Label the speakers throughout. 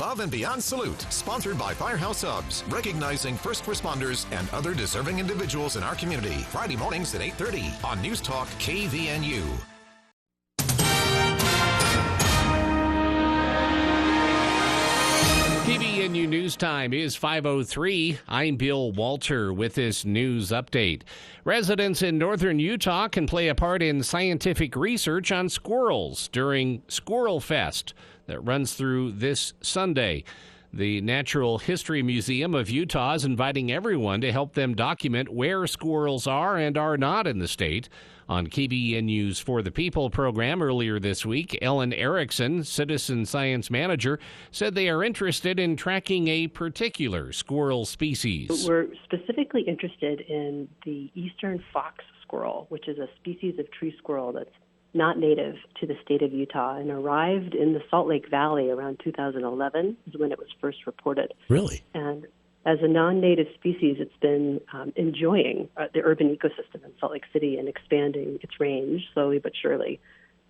Speaker 1: Above and Beyond Salute, sponsored by Firehouse Subs, recognizing first responders and other deserving individuals in our community. Friday mornings at 8:30 on News Talk KVNU.
Speaker 2: KVNU News Time is 5:03. I'm Bill Walter with this news update. Residents in northern Utah can play a part in scientific research on squirrels during Squirrel Fest that runs through this Sunday. The Natural History Museum of Utah is inviting everyone to help them document where squirrels are and are not in the state. On KVNU's For the People program earlier this week, Ellen Erickson, Citizen Science Manager, said they are interested in tracking a particular squirrel species.
Speaker 3: We're specifically interested in the eastern fox squirrel, which is a species of tree squirrel that's not native to the state of Utah and arrived in the Salt Lake Valley around 2011 is when it was first reported.
Speaker 4: Really?
Speaker 3: And as a non-native species, it's been enjoying the urban ecosystem in Salt Lake City and expanding its range slowly but surely.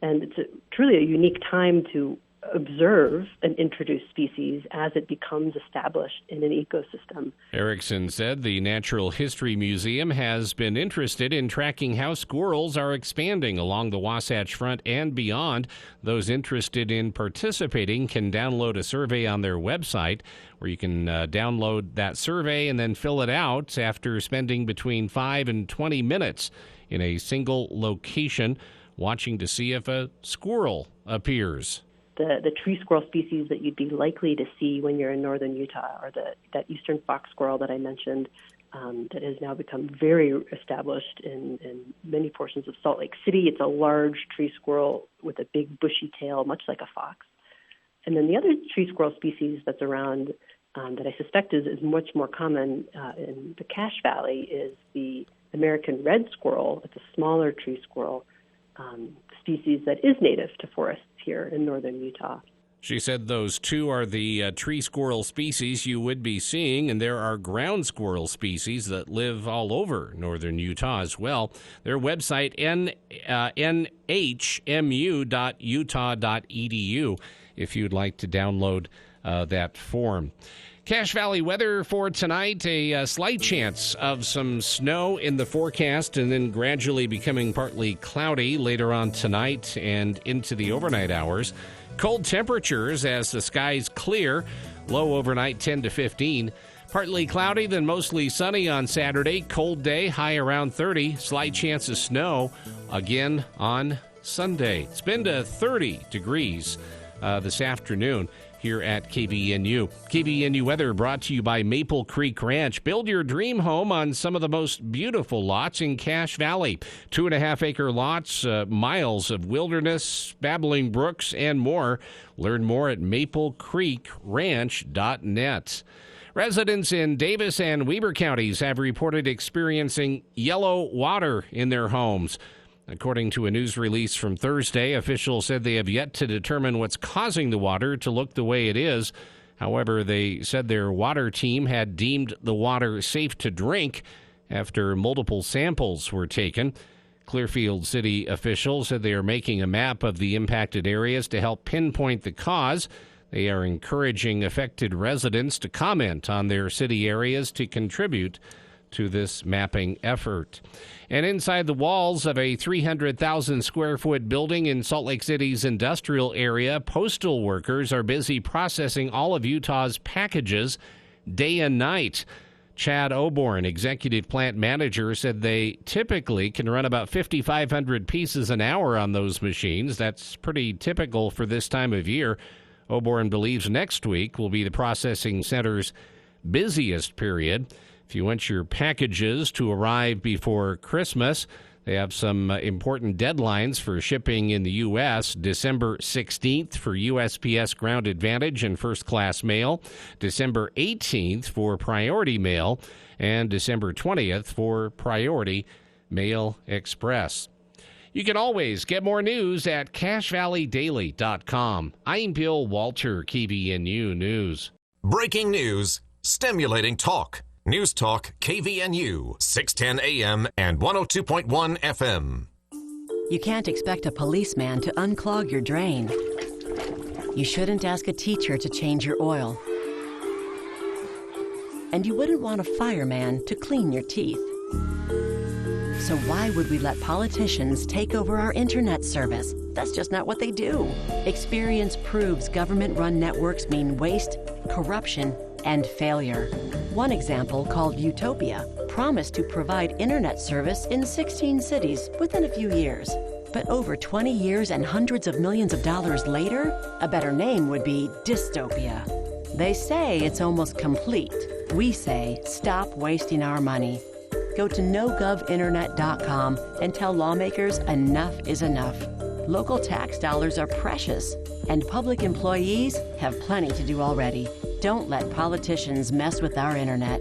Speaker 3: And it's truly a unique time to observe an introduced species as it becomes established in an ecosystem.
Speaker 2: Erickson said the Natural History Museum has been interested in tracking how squirrels are expanding along the Wasatch Front and beyond. Those interested in participating can download a survey on their website, where you can download that survey and then fill it out after spending between 5 and 20 minutes in a single location, watching to see if a squirrel appears.
Speaker 3: The tree squirrel species that you'd be likely to see when you're in northern Utah are that eastern fox squirrel that I mentioned that has now become very established in many portions of Salt Lake City. It's a large tree squirrel with a big bushy tail, much like a fox. And then the other tree squirrel species that's around that I suspect is much more common in the Cache Valley is the American red squirrel. It's a smaller tree squirrel species that is native to forests here in northern Utah.
Speaker 2: She said those two are the tree squirrel species you would be seeing, and there are ground squirrel species that live all over northern Utah as well. Their website, nhmu.utah.edu, if you'd like to download that form. Cache Valley weather for tonight, a slight chance of some snow in the forecast and then gradually becoming partly cloudy later on tonight and into the overnight hours. Cold temperatures as the skies clear, low overnight 10 to 15. Partly cloudy, then mostly sunny on Saturday. Cold day, high around 30. Slight chance of snow again on Sunday. It's been to 30 degrees this afternoon here at KVNU. KVNU weather brought to you by Maple Creek Ranch. Build your dream home on some of the most beautiful lots in Cache Valley. 2.5-acre lots, miles of wilderness, babbling brooks, and more. Learn more at maplecreekranch.net. Residents in Davis and Weber counties have reported experiencing yellow water in their homes. According to a news release from Thursday, officials said they have yet to determine what's causing the water to look the way it is. However, they said their water team had deemed the water safe to drink after multiple samples were taken. Clearfield City officials said they are making a map of the impacted areas to help pinpoint the cause. They are encouraging affected residents to comment on their city areas to contribute to this mapping effort. And inside the walls of a 300,000 square foot building in Salt Lake City's industrial area, postal workers are busy processing all of Utah's packages day and night. Chad Oborn, executive plant manager, said they typically can run about 5,500 pieces an hour on those machines. That's pretty typical for this time of year. Oborn believes next week will be the processing center's busiest period. If you want your packages to arrive before Christmas, they have some important deadlines for shipping in the U.S. December 16th for USPS Ground Advantage and First Class Mail, December 18th for Priority Mail, and December 20th for Priority Mail Express. You can always get more news at CacheValleyDaily.com. I'm Bill Walter, KVNU News.
Speaker 1: Breaking news, stimulating talk. News Talk KVNU, 610 AM and 102.1 FM.
Speaker 5: You can't expect a policeman to unclog your drain.
Speaker 4: You shouldn't ask a teacher to change your oil. And you wouldn't want a fireman to clean your teeth. So why would we let politicians take over our internet service? That's just not what they do. Experience proves government-run networks mean waste, corruption, and failure. One example, called Utopia, promised to provide internet service in 16 cities within a few years. But over 20 years and hundreds of millions of dollars later, a better name would be dystopia. They say it's almost complete. We say stop wasting our money. Go to nogovinternet.com and tell lawmakers enough is enough. Local tax dollars are precious, and public employees have plenty to do already. Don't let politicians mess with our internet.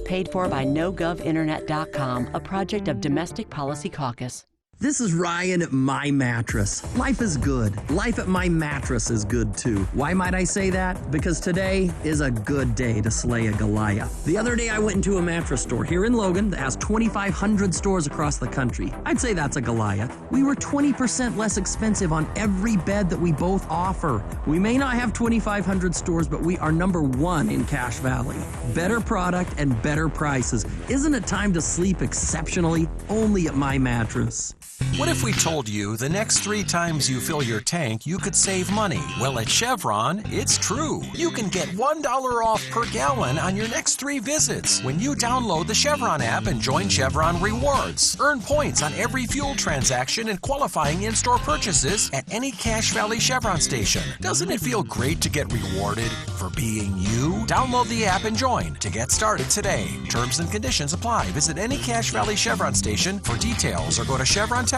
Speaker 4: Paid for by nogovinternet.com, a project of Domestic Policy Caucus.
Speaker 5: This is Ryan at My Mattress. Life is good. Life at My Mattress is good too. Why might I say that? Because today is a good day to slay a Goliath. The other day I went into a mattress store here in Logan that has 2,500 stores across the country. I'd say that's a Goliath. We were 20% less expensive on every bed that we both offer. We may not have 2,500 stores, but we are #1 in Cache Valley. Better product and better prices. Isn't it time to sleep exceptionally? Only at My Mattress.
Speaker 6: What if we told you the next 3 times you fill your tank, you could save money? Well, at Chevron, it's true. You can get $1 off per gallon on your next 3 visits when you download the Chevron app and join Chevron Rewards. Earn points on every fuel transaction and qualifying in-store purchases at any Cache Valley Chevron station. Doesn't it feel great to get rewarded for being you? Download the app and join to get started today. Terms and conditions apply. Visit any Cache Valley Chevron station for details or go to ChevronTexacleRewards.com.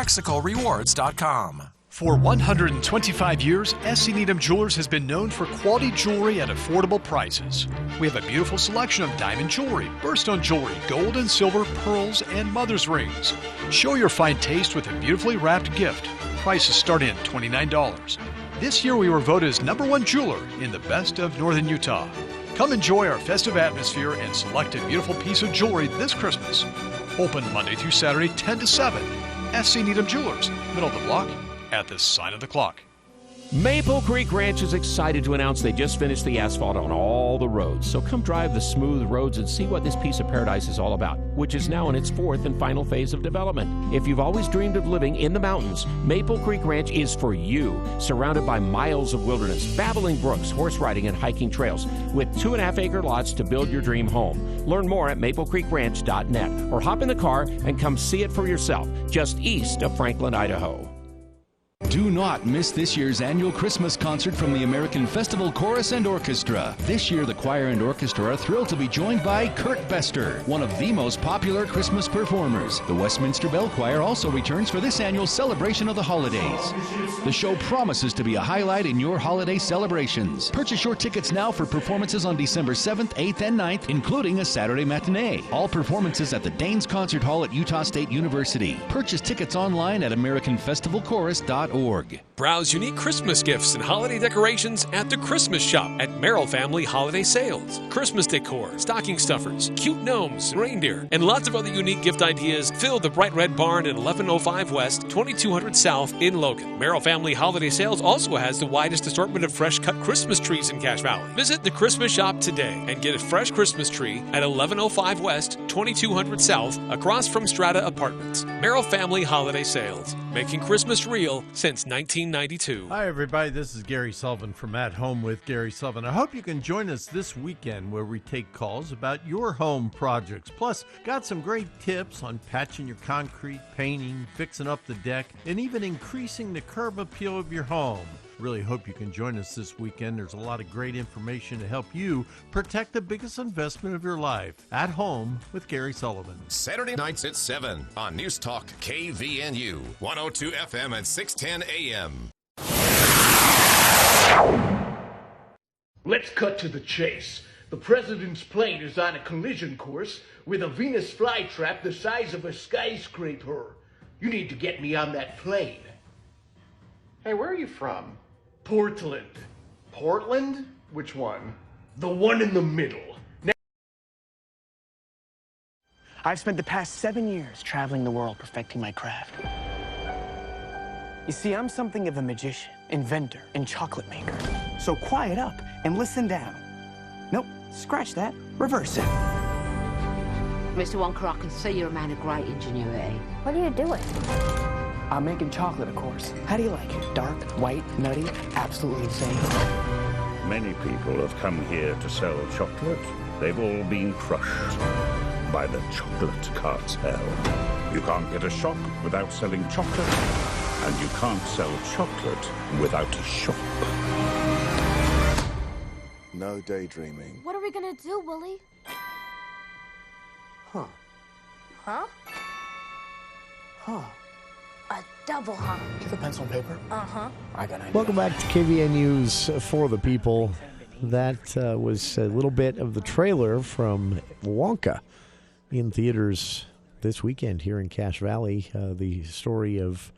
Speaker 7: For 125 years, S.C. Needham Jewelers has been known for quality jewelry at affordable prices. We have a beautiful selection of diamond jewelry, birthstone jewelry, gold and silver, pearls, and mother's rings. Show your fine taste with a beautifully wrapped gift. Prices start at $29. This year we were voted as #1 jeweler in the best of Northern Utah. Come enjoy our festive atmosphere and select a beautiful piece of jewelry this Christmas. Open Monday through Saturday, 10 to 7. S.C. Needham Jewelers, middle of the block, at the sign of the clock.
Speaker 8: Maple Creek Ranch is excited to announce they just finished the asphalt on all the roads. So come drive the smooth roads and see what this piece of paradise is all about, which is now in its 4th and final phase of development. If you've always dreamed of living in the mountains, Maple Creek Ranch is for you. Surrounded by miles of wilderness, babbling brooks, horse riding, and hiking trails, with 2.5-acre lots to build your dream home. Learn more at maplecreekranch.net or hop in the car and come see it for yourself, just east of Franklin, Idaho.
Speaker 9: Do not miss this year's annual Christmas concert from the American Festival Chorus and Orchestra. This year, the choir and orchestra are thrilled to be joined by Kurt Bester, one of the most popular Christmas performers. The Westminster Bell Choir also returns for this annual celebration of the holidays. The show promises to be a highlight in your holiday celebrations. Purchase your tickets now for performances on December 7th, 8th, and 9th, including a Saturday matinee. All performances at the Danes Concert Hall at Utah State University. Purchase tickets online at AmericanFestivalChorus.org.
Speaker 10: Browse unique Christmas gifts and holiday decorations at the Christmas Shop at Merrill Family Holiday Sales. Christmas decor, stocking stuffers, cute gnomes, reindeer, and lots of other unique gift ideas fill the bright red barn at 1105 West, 2200 South in Logan. Merrill Family Holiday Sales also has the widest assortment of fresh-cut Christmas trees in Cache Valley. Visit the Christmas Shop today and get a fresh Christmas tree at 1105 West, 2200 South, across from Strata Apartments. Merrill Family Holiday Sales, making Christmas real since 1992.
Speaker 11: Hi, everybody. This is Gary Sullivan from At Home with Gary Sullivan. I hope you can join us this weekend where we take calls about your home projects. Plus, got some great tips on patching your concrete, painting, fixing up the deck, and even increasing the curb appeal of your home. Really hope you can join us this weekend. There's a lot of great information to help you protect the biggest investment of your life. At Home with Gary Sullivan.
Speaker 1: Saturday nights at 7 on News Talk KVNU, 102 FM and 610 AM.
Speaker 12: Let's cut to the chase. The president's plane is on a collision course with a Venus flytrap the size of a skyscraper. You need to get me on that plane.
Speaker 13: Hey, where are you from?
Speaker 12: Portland.
Speaker 13: Portland? Which one?
Speaker 12: The one in the middle.
Speaker 14: I've spent the past 7 years traveling the world perfecting my craft. You see, I'm something of a magician, inventor, and chocolate maker. So quiet up and listen down. Nope, scratch that. Reverse it.
Speaker 15: Mr. Wonka, I can see you're a man of great ingenuity.
Speaker 16: What are you doing?
Speaker 14: I'm making chocolate, of course. How do you like it? Dark, white, nutty, absolutely insane.
Speaker 17: Many people have come here to sell chocolate. They've all been crushed by the chocolate cartel. You can't get a shop without selling chocolate, and you can't sell chocolate without a shop.
Speaker 18: No daydreaming.
Speaker 16: What are we gonna do, Willie?
Speaker 14: Huh.
Speaker 16: Huh?
Speaker 14: Huh.
Speaker 16: A double huh.
Speaker 14: Do you have a pencil and paper?
Speaker 16: Uh-huh.
Speaker 14: I got an idea.
Speaker 19: Welcome back to KVN News for the People. That was a little bit of the trailer from Wonka in theaters this weekend here in Cache Valley. The story of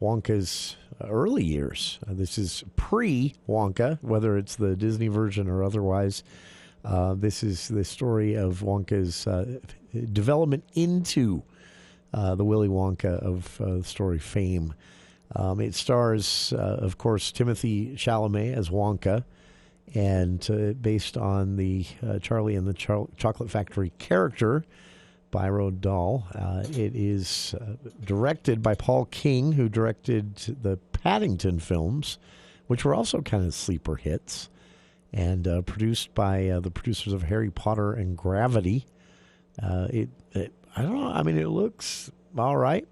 Speaker 19: Wonka's early years. This is pre-Wonka, whether it's the Disney version or otherwise. This is the story of Wonka's development into the Willy Wonka of story fame. It stars, of course, Timothy Chalamet as Wonka, and based on the Charlie and the Chocolate Factory character by Roald Dahl. It is directed by Paul King, who directed the Paddington films, which were also kind of sleeper hits, and produced by the producers of Harry Potter and Gravity. I don't know. I mean, it looks all right.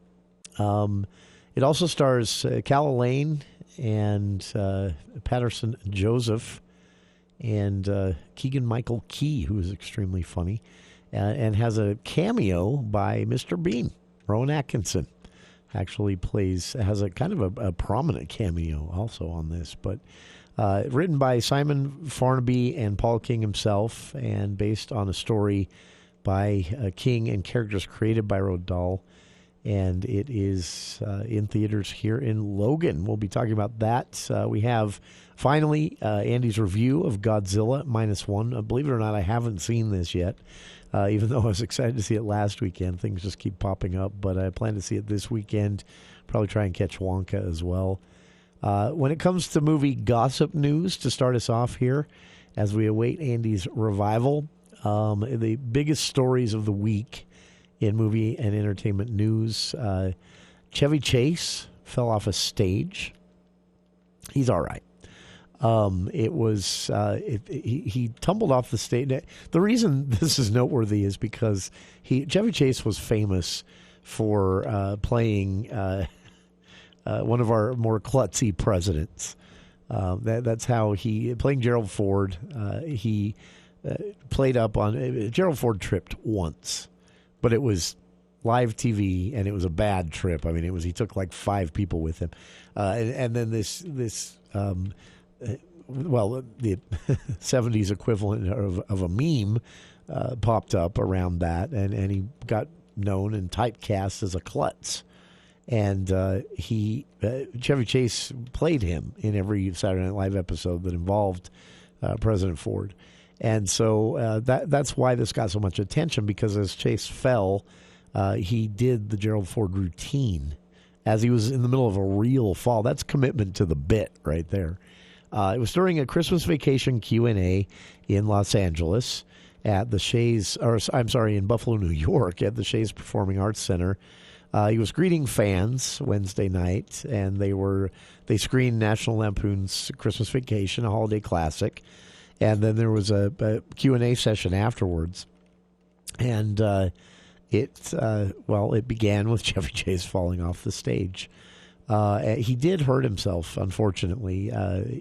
Speaker 19: It also stars Calla Lane and Patterson Joseph and Keegan-Michael Key, who is extremely funny, and has a cameo by Mr. Bean. Rowan Atkinson actually has a kind of a prominent cameo also on this, but written by Simon Farnaby and Paul King himself, and based on a story by King and characters created by Roald Dahl. And it is in theaters here in Logan. We'll be talking about that. We have, finally, Andy's review of Godzilla Minus One. Believe it or not, I haven't seen this yet, even though I was excited to see it last weekend. Things just keep popping up, but I plan to see it this weekend. Probably try and catch Wonka as well. When it comes to movie gossip news, to start us off here, as we await Andy's revival, the biggest stories of the week in movie and entertainment news. Chevy Chase fell off a stage. He's all right. He tumbled off the stage. The reason this is noteworthy is because Chevy Chase was famous for playing one of our more klutzy presidents. That's how playing Gerald Ford. He played up on Gerald Ford tripped once. But it was live TV, and it was a bad trip. I mean, he took like 5 people with him, and then the 70s equivalent of a meme popped up around that, and he got known and typecast as a klutz. And Chevy Chase played him in every Saturday Night Live episode that involved President Ford. And so that's why this got so much attention, because as Chase fell, he did the Gerald Ford routine as he was in the middle of a real fall. That's commitment to the bit right there. It was during a Christmas vacation Q&A in Los Angeles at the in Buffalo, New York, at the Shays Performing Arts Center. He was greeting fans Wednesday night, and they screened National Lampoon's Christmas Vacation, a holiday classic. And then there was a Q&A session afterwards. And it began with Chevy Chase falling off the stage. He did hurt himself, unfortunately.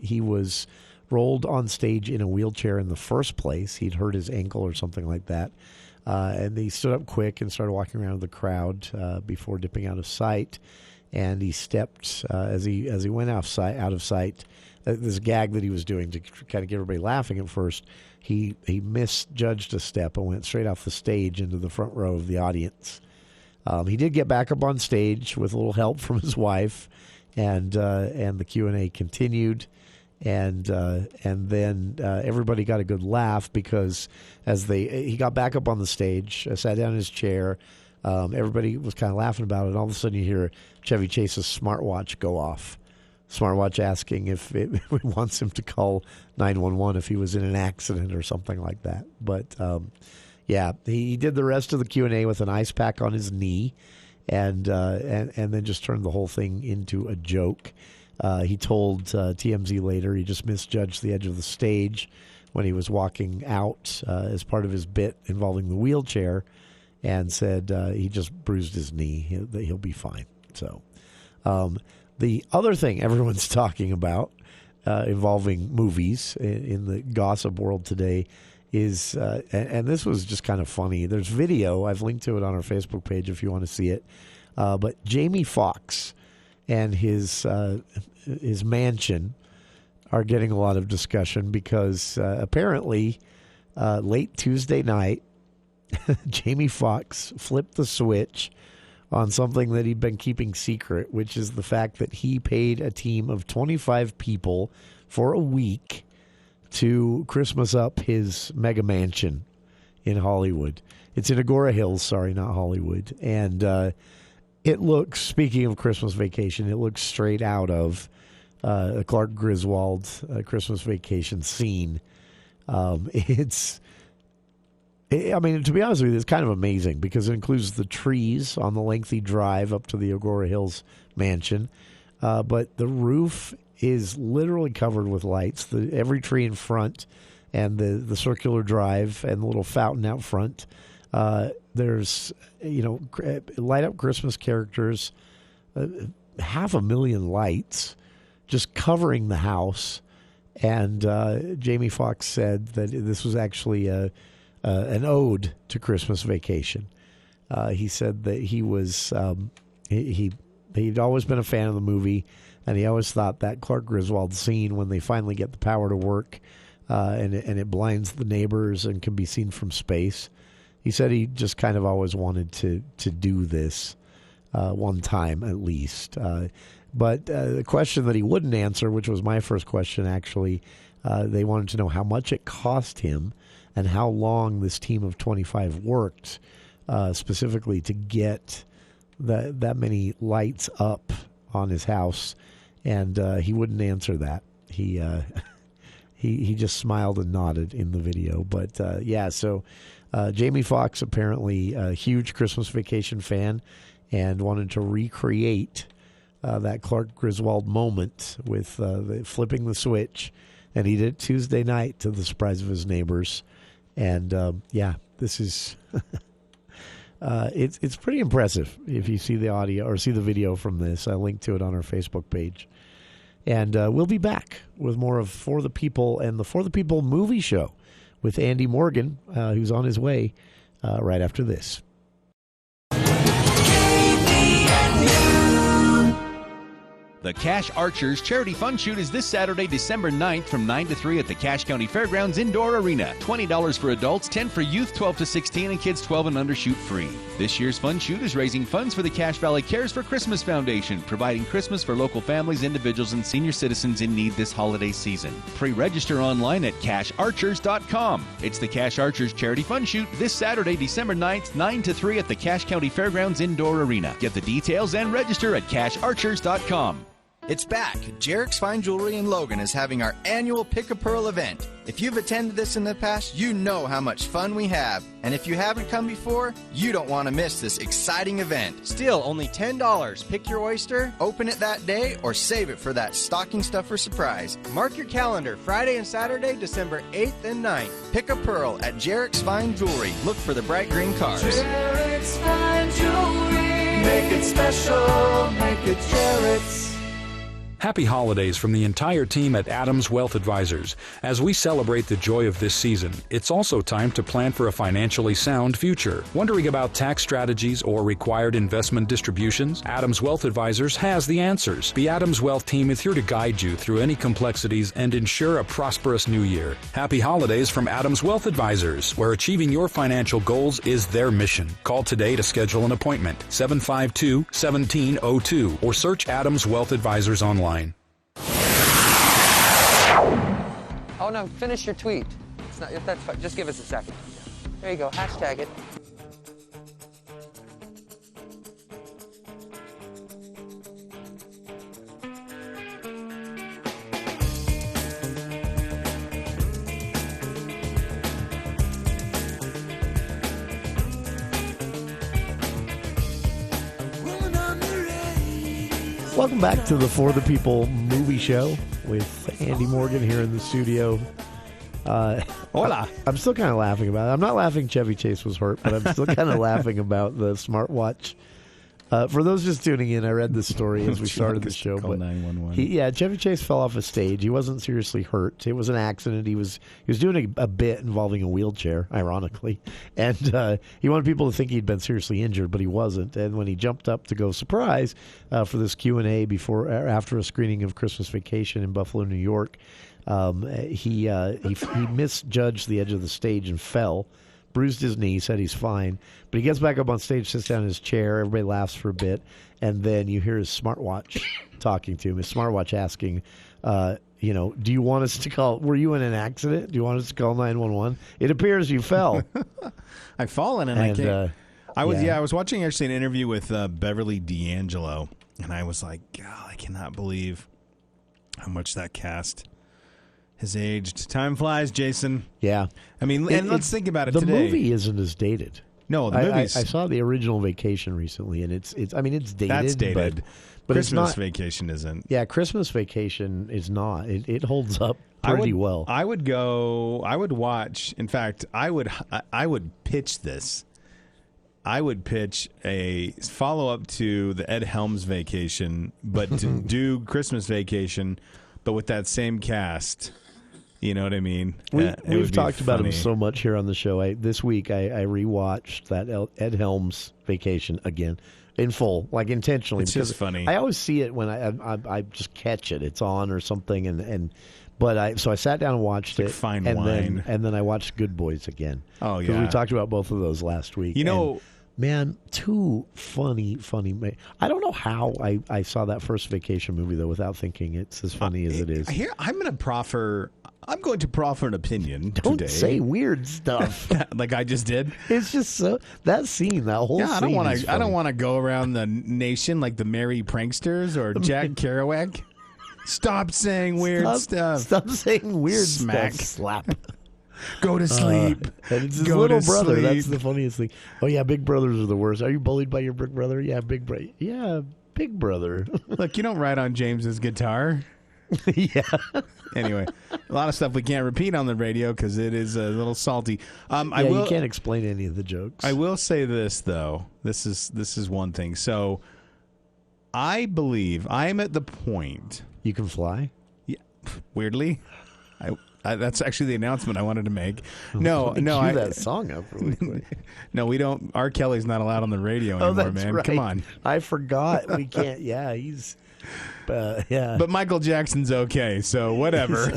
Speaker 19: He was rolled on stage in a wheelchair in the first place. He'd hurt his ankle or something like that. And he stood up quick and started walking around the crowd before dipping out of sight. And he stepped, as he went out of sight, this gag that he was doing to kind of get everybody laughing at first, he misjudged a step and went straight off the stage into the front row of the audience. He did get back up on stage with a little help from his wife, and the Q&A continued, and then everybody got a good laugh, because he got back up on the stage, sat down in his chair, everybody was kind of laughing about it, and all of a sudden you hear Chevy Chase's smartwatch go off. smartwatch asking if it wants him to call 911 if he was in an accident or something like that. But yeah, he did the rest of the Q&A with an ice pack on his knee, and then just turned the whole thing into a joke. He told TMZ later he just misjudged the edge of the stage when he was walking out as part of his bit involving the wheelchair, and said he just bruised his knee. He'll be fine. So the other thing everyone's talking about involving movies in the gossip world today is, and this was just kind of funny. There's video. I've linked to it on our Facebook page if you want to see it. But Jamie Foxx and his mansion are getting a lot of discussion because apparently late Tuesday night, Jamie Foxx flipped the switch on something that he'd been keeping secret, which is the fact that he paid a team of 25 people for a week to Christmas up his mega mansion in Hollywood. It's in Agora Hills, sorry, not Hollywood. And it looks, speaking of Christmas Vacation, it looks straight out of a Clark Griswold Christmas Vacation scene. I mean, to be honest with you, it's kind of amazing because it includes the trees on the lengthy drive up to the Agora Hills mansion. But the roof is literally covered with lights. Every tree in front and the circular drive and the little fountain out front. There's, light up Christmas characters, 500,000 lights just covering the house. And Jamie Foxx said that this was actually an ode to Christmas Vacation. He said that he was he'd always been a fan of the movie, and he always thought that Clark Griswold scene when they finally get the power to work and it blinds the neighbors and can be seen from space. He said he just kind of always wanted to do this one time at least. But the question that he wouldn't answer, which was my first question actually, they wanted to know how much it cost him and how long this team of 25 worked specifically to get that many lights up on his house, and he wouldn't answer that. He just smiled and nodded in the video. But so Jamie Foxx apparently a huge Christmas Vacation fan and wanted to recreate that Clark Griswold moment with flipping the switch, and he did it Tuesday night to the surprise of his neighbors. And this is it's pretty impressive if you see the audio or see the video from this. I linked to it on our Facebook page. And we'll be back with more of For the People and the For the People movie show with Andy Morgan, who's on his way right after this.
Speaker 9: The Cash Archers Charity Fun Shoot is this Saturday, December 9th from 9 to 3 at the Cache County Fairgrounds Indoor Arena. $20 for adults, $10 for youth 12 to 16, and kids 12 and under shoot free. This year's Fun Shoot is raising funds for the Cache Valley Cares for Christmas Foundation, providing Christmas for local families, individuals, and senior citizens in need this holiday season. Pre-register online at CashArchers.com. It's the Cash Archers Charity Fun Shoot this Saturday, December 9th, 9 to 3 at the Cache County Fairgrounds Indoor Arena. Get the details and register at CashArchers.com.
Speaker 20: It's back. Jarek's Fine Jewelry in Logan is having our annual Pick a Pearl event. If you've attended this in the past, you know how much fun we have. And if you haven't come before, you don't want to miss this exciting event. Still, only $10. Pick your oyster, open it that day, or save it for that stocking stuffer surprise. Mark your calendar, Friday and Saturday, December 8th and 9th. Pick a Pearl at Jarek's Fine Jewelry. Look for the bright green cars.
Speaker 21: Jarek's Fine Jewelry. Make it special. Make it Jarek's.
Speaker 22: Happy holidays from the entire team at Adams Wealth Advisors. As we celebrate the joy of this season, it's also time to plan for a financially sound future. Wondering about tax strategies or required investment distributions? Adams Wealth Advisors has the answers. The Adams Wealth team is here to guide you through any complexities and ensure a prosperous new year. Happy holidays from Adams Wealth Advisors, where achieving your financial goals is their mission. Call today to schedule an appointment, 752-1702, or search Adams Wealth Advisors online.
Speaker 23: Oh no, finish your tweet. It's not, that's fine. Just give us a second. There you go, hashtag it.
Speaker 19: Welcome back to the For the People Movie Show with Andy Morgan here in the studio.
Speaker 2: Hola.
Speaker 19: I'm still kind of laughing about it. I'm not laughing Chevy Chase was hurt, but I'm still kind of laughing about the smartwatch. For those just tuning in, I read this story as we started the show.
Speaker 2: Call 911.
Speaker 19: Chevy Chase fell off a stage. He wasn't seriously hurt. It was an accident. He was doing a bit involving a wheelchair, ironically, and he wanted people to think he'd been seriously injured, but he wasn't. And when he jumped up to go surprise for this Q&A after a screening of Christmas Vacation in Buffalo, New York, he misjudged the edge of the stage and fell. Bruised his knee, said he's fine. But he gets back up on stage, sits down in his chair, everybody laughs for a bit, and then you hear his smartwatch talking to him. His smartwatch asking, do you want us to call, were you in an accident? Do you want us to call 911? It appears you fell.
Speaker 2: I've fallen and I can't. I was watching actually an interview with Beverly D'Angelo, and I was like, God, I cannot believe how much that cast has aged. Time flies, Jason.
Speaker 19: Yeah.
Speaker 2: I mean, let's think about it
Speaker 19: today.
Speaker 2: The
Speaker 19: movie isn't as dated.
Speaker 2: No, the movie's...
Speaker 19: I saw the original Vacation recently, and it's dated.
Speaker 2: That's dated.
Speaker 19: But
Speaker 2: Christmas
Speaker 19: it's not,
Speaker 2: Vacation isn't.
Speaker 19: Yeah, Christmas Vacation is not. It holds up pretty well.
Speaker 2: I would watch... In fact, I would pitch this. I would pitch a follow-up to the Ed Helms Vacation, but to do Christmas Vacation, but with that same cast... You know what I mean?
Speaker 19: We've talked about him so much here on the show. This week I rewatched that Ed Helms Vacation again in full, like intentionally.
Speaker 2: It's just funny.
Speaker 19: I always see it when I just catch it. It's on or something, so I sat down and watched it.
Speaker 2: Fine wine.
Speaker 19: And then I watched Good Boys again.
Speaker 2: Oh, yeah.
Speaker 19: Because we talked about both of those last week. Man, two funny. I don't know how I saw that first Vacation movie, though, without thinking it's as funny as it is.
Speaker 2: Here, I'm going to proffer an opinion
Speaker 19: today. Don't say weird stuff
Speaker 2: like I just did.
Speaker 19: It's just so that scene, that whole scene.
Speaker 2: I don't want to go around the nation like the Merry Pranksters or Jack Kerouac. Stop saying weird stuff.
Speaker 19: Stop saying weird
Speaker 2: Smack.
Speaker 19: stuff. Slap.
Speaker 2: Go to sleep.
Speaker 19: And it's his little brother. Sleep. That's the funniest thing. Oh yeah, big brothers are the worst. Are you bullied by your big brother? Yeah, big brother. Yeah, big brother.
Speaker 2: Look, you don't ride on James's guitar.
Speaker 19: Yeah.
Speaker 2: Anyway, a lot of stuff we can't repeat on the radio because it is a little salty.
Speaker 19: You can't explain any of the jokes.
Speaker 2: I will say this though. This is one thing. So, I believe I am at the point
Speaker 19: you can fly.
Speaker 2: Yeah. Weirdly, that's actually the announcement I wanted to make. No,
Speaker 19: cue that song up really quick.
Speaker 2: No, we don't. R. Kelly's not allowed on the radio anymore, man.
Speaker 19: Right.
Speaker 2: Come on.
Speaker 19: I forgot. We can't. Yeah, he's. Yeah.
Speaker 2: But Michael Jackson's okay, so whatever.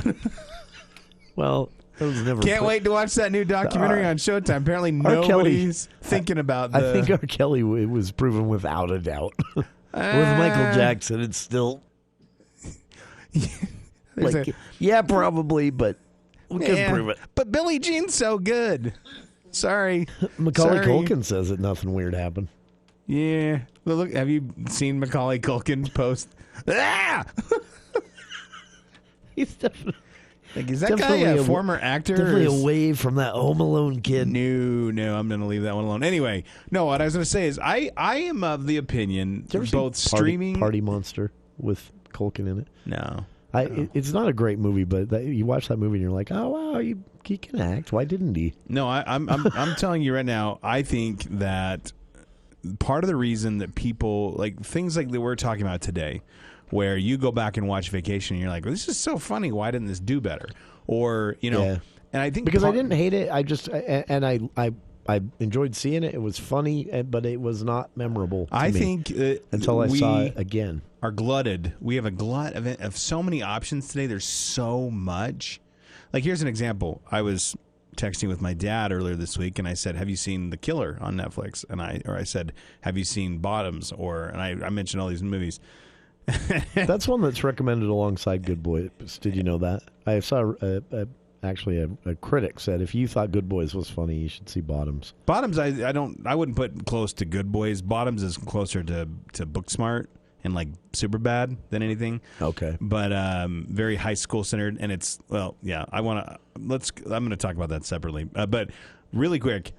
Speaker 19: Well, those never.
Speaker 2: Can't wait to watch that new documentary on Showtime. Apparently, nobody's thinking about.
Speaker 19: I think R. Kelly was proven without a doubt. With Michael Jackson, it's still. Yeah, probably, but we can prove it.
Speaker 2: But Billie Jean's so good. Sorry.
Speaker 19: Macaulay Culkin says that nothing weird happened.
Speaker 2: Yeah. Well, look, have you seen Macaulay Culkin post?
Speaker 19: He's definitely.
Speaker 2: Like, is that guy a former actor?
Speaker 19: Definitely away from that Home Alone kid.
Speaker 2: No, I'm going to leave that one alone. Anyway, no, what I was going to say is I am of the opinion both streaming...
Speaker 19: Party Monster with Culkin in it?
Speaker 2: No.
Speaker 19: It's not a great movie, but you watch that movie and you're like, oh, wow, he can act. Why didn't he?
Speaker 2: No, I'm telling you right now, I think that part of the reason that people, like things like that we're talking about today, where you go back and watch Vacation and you're like, well, this is so funny. Why didn't this do better? Or, and I think
Speaker 19: because I didn't hate it. I just, and I enjoyed seeing it. It was funny, but it was not memorable to me
Speaker 2: think
Speaker 19: until I saw it again.
Speaker 2: Are glutted. We have a glut of so many options today. There's so much. Like, here's an example. I was texting with my dad earlier this week, and I said, have you seen The Killer on Netflix? And I said, have you seen Bottoms? And I mentioned all these movies.
Speaker 19: That's one that's recommended alongside Good Boys. Did you know that? I saw actually a critic said if you thought Good Boys was funny, you should see Bottoms.
Speaker 2: Bottoms, I wouldn't put close to Good Boys. Bottoms is closer to Booksmart and like Superbad than anything.
Speaker 19: Okay,
Speaker 2: but very high school centered, and it's I'm going to talk about that separately. But really quick,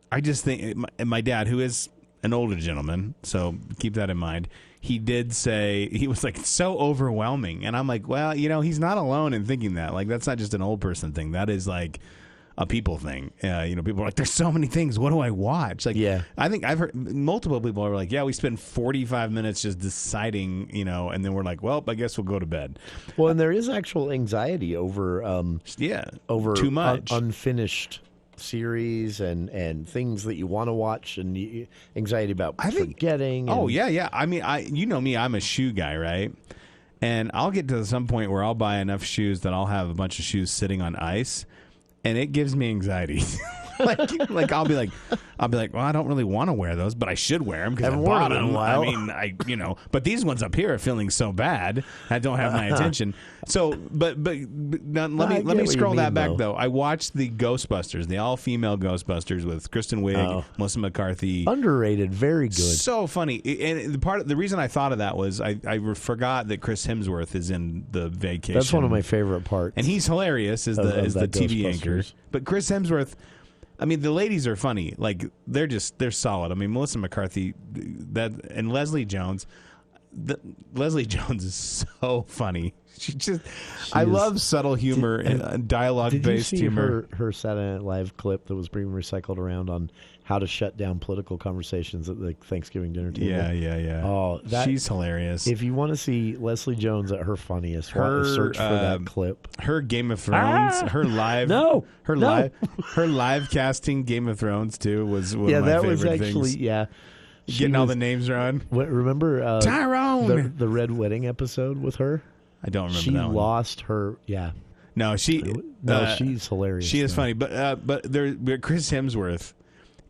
Speaker 2: I just think my dad, who is an older gentleman, so keep that in mind. he did say, he was like, so overwhelming. And I'm like, well, he's not alone in thinking that. Like, that's not just an old person thing. That is like a people thing. People are like, there's so many things. What do I watch? Like, I think I've heard multiple people are like, we spend 45 minutes just deciding, and then we're like, well, I guess we'll go to bed.
Speaker 19: Well, and there is actual anxiety over over
Speaker 2: too much
Speaker 19: unfinished series and things that you want to watch, and anxiety about forgetting.
Speaker 2: I mean, you know me, I'm a shoe guy, right? And I'll get to some point where I'll buy enough shoes that I'll have a bunch of shoes sitting on ice, and it gives me anxiety. like I'll be like, well, I don't really want to wear those, but I should wear them because I bought them. I mean, but these ones up here are feeling so bad. I don't have my attention. So, but now let me scroll that back though. I watched the Ghostbusters, the all-female Ghostbusters with Kristen Wiig, Melissa McCarthy.
Speaker 19: Underrated, very good,
Speaker 2: so funny. And the reason I thought of that was I forgot that Chris Hemsworth is in the Vacation.
Speaker 19: That's one of my favorite parts,
Speaker 2: and he's hilarious as the TV anchor. But Chris Hemsworth. I mean, the ladies are funny. Like, they're solid. I mean, Melissa McCarthy and Leslie Jones. Leslie Jones is so funny. I love subtle humor and dialogue-based humor.
Speaker 19: Did you see her Saturday Night Live clip that was being recycled around on how to shut down political conversations at the Thanksgiving dinner table?
Speaker 2: Yeah.
Speaker 19: Oh,
Speaker 2: she's hilarious.
Speaker 19: If you want to see Leslie Jones at her funniest, search for that clip.
Speaker 2: Her Game of Thrones, her live, her live casting Game of Thrones too was one of my favorite things. Getting all the names wrong.
Speaker 19: Remember
Speaker 2: Tyrone,
Speaker 19: the Red Wedding episode with her?
Speaker 2: I don't remember
Speaker 19: she
Speaker 2: that one.
Speaker 19: Lost her. Yeah.
Speaker 2: No, she's
Speaker 19: hilarious.
Speaker 2: She is funny, but Chris Hemsworth.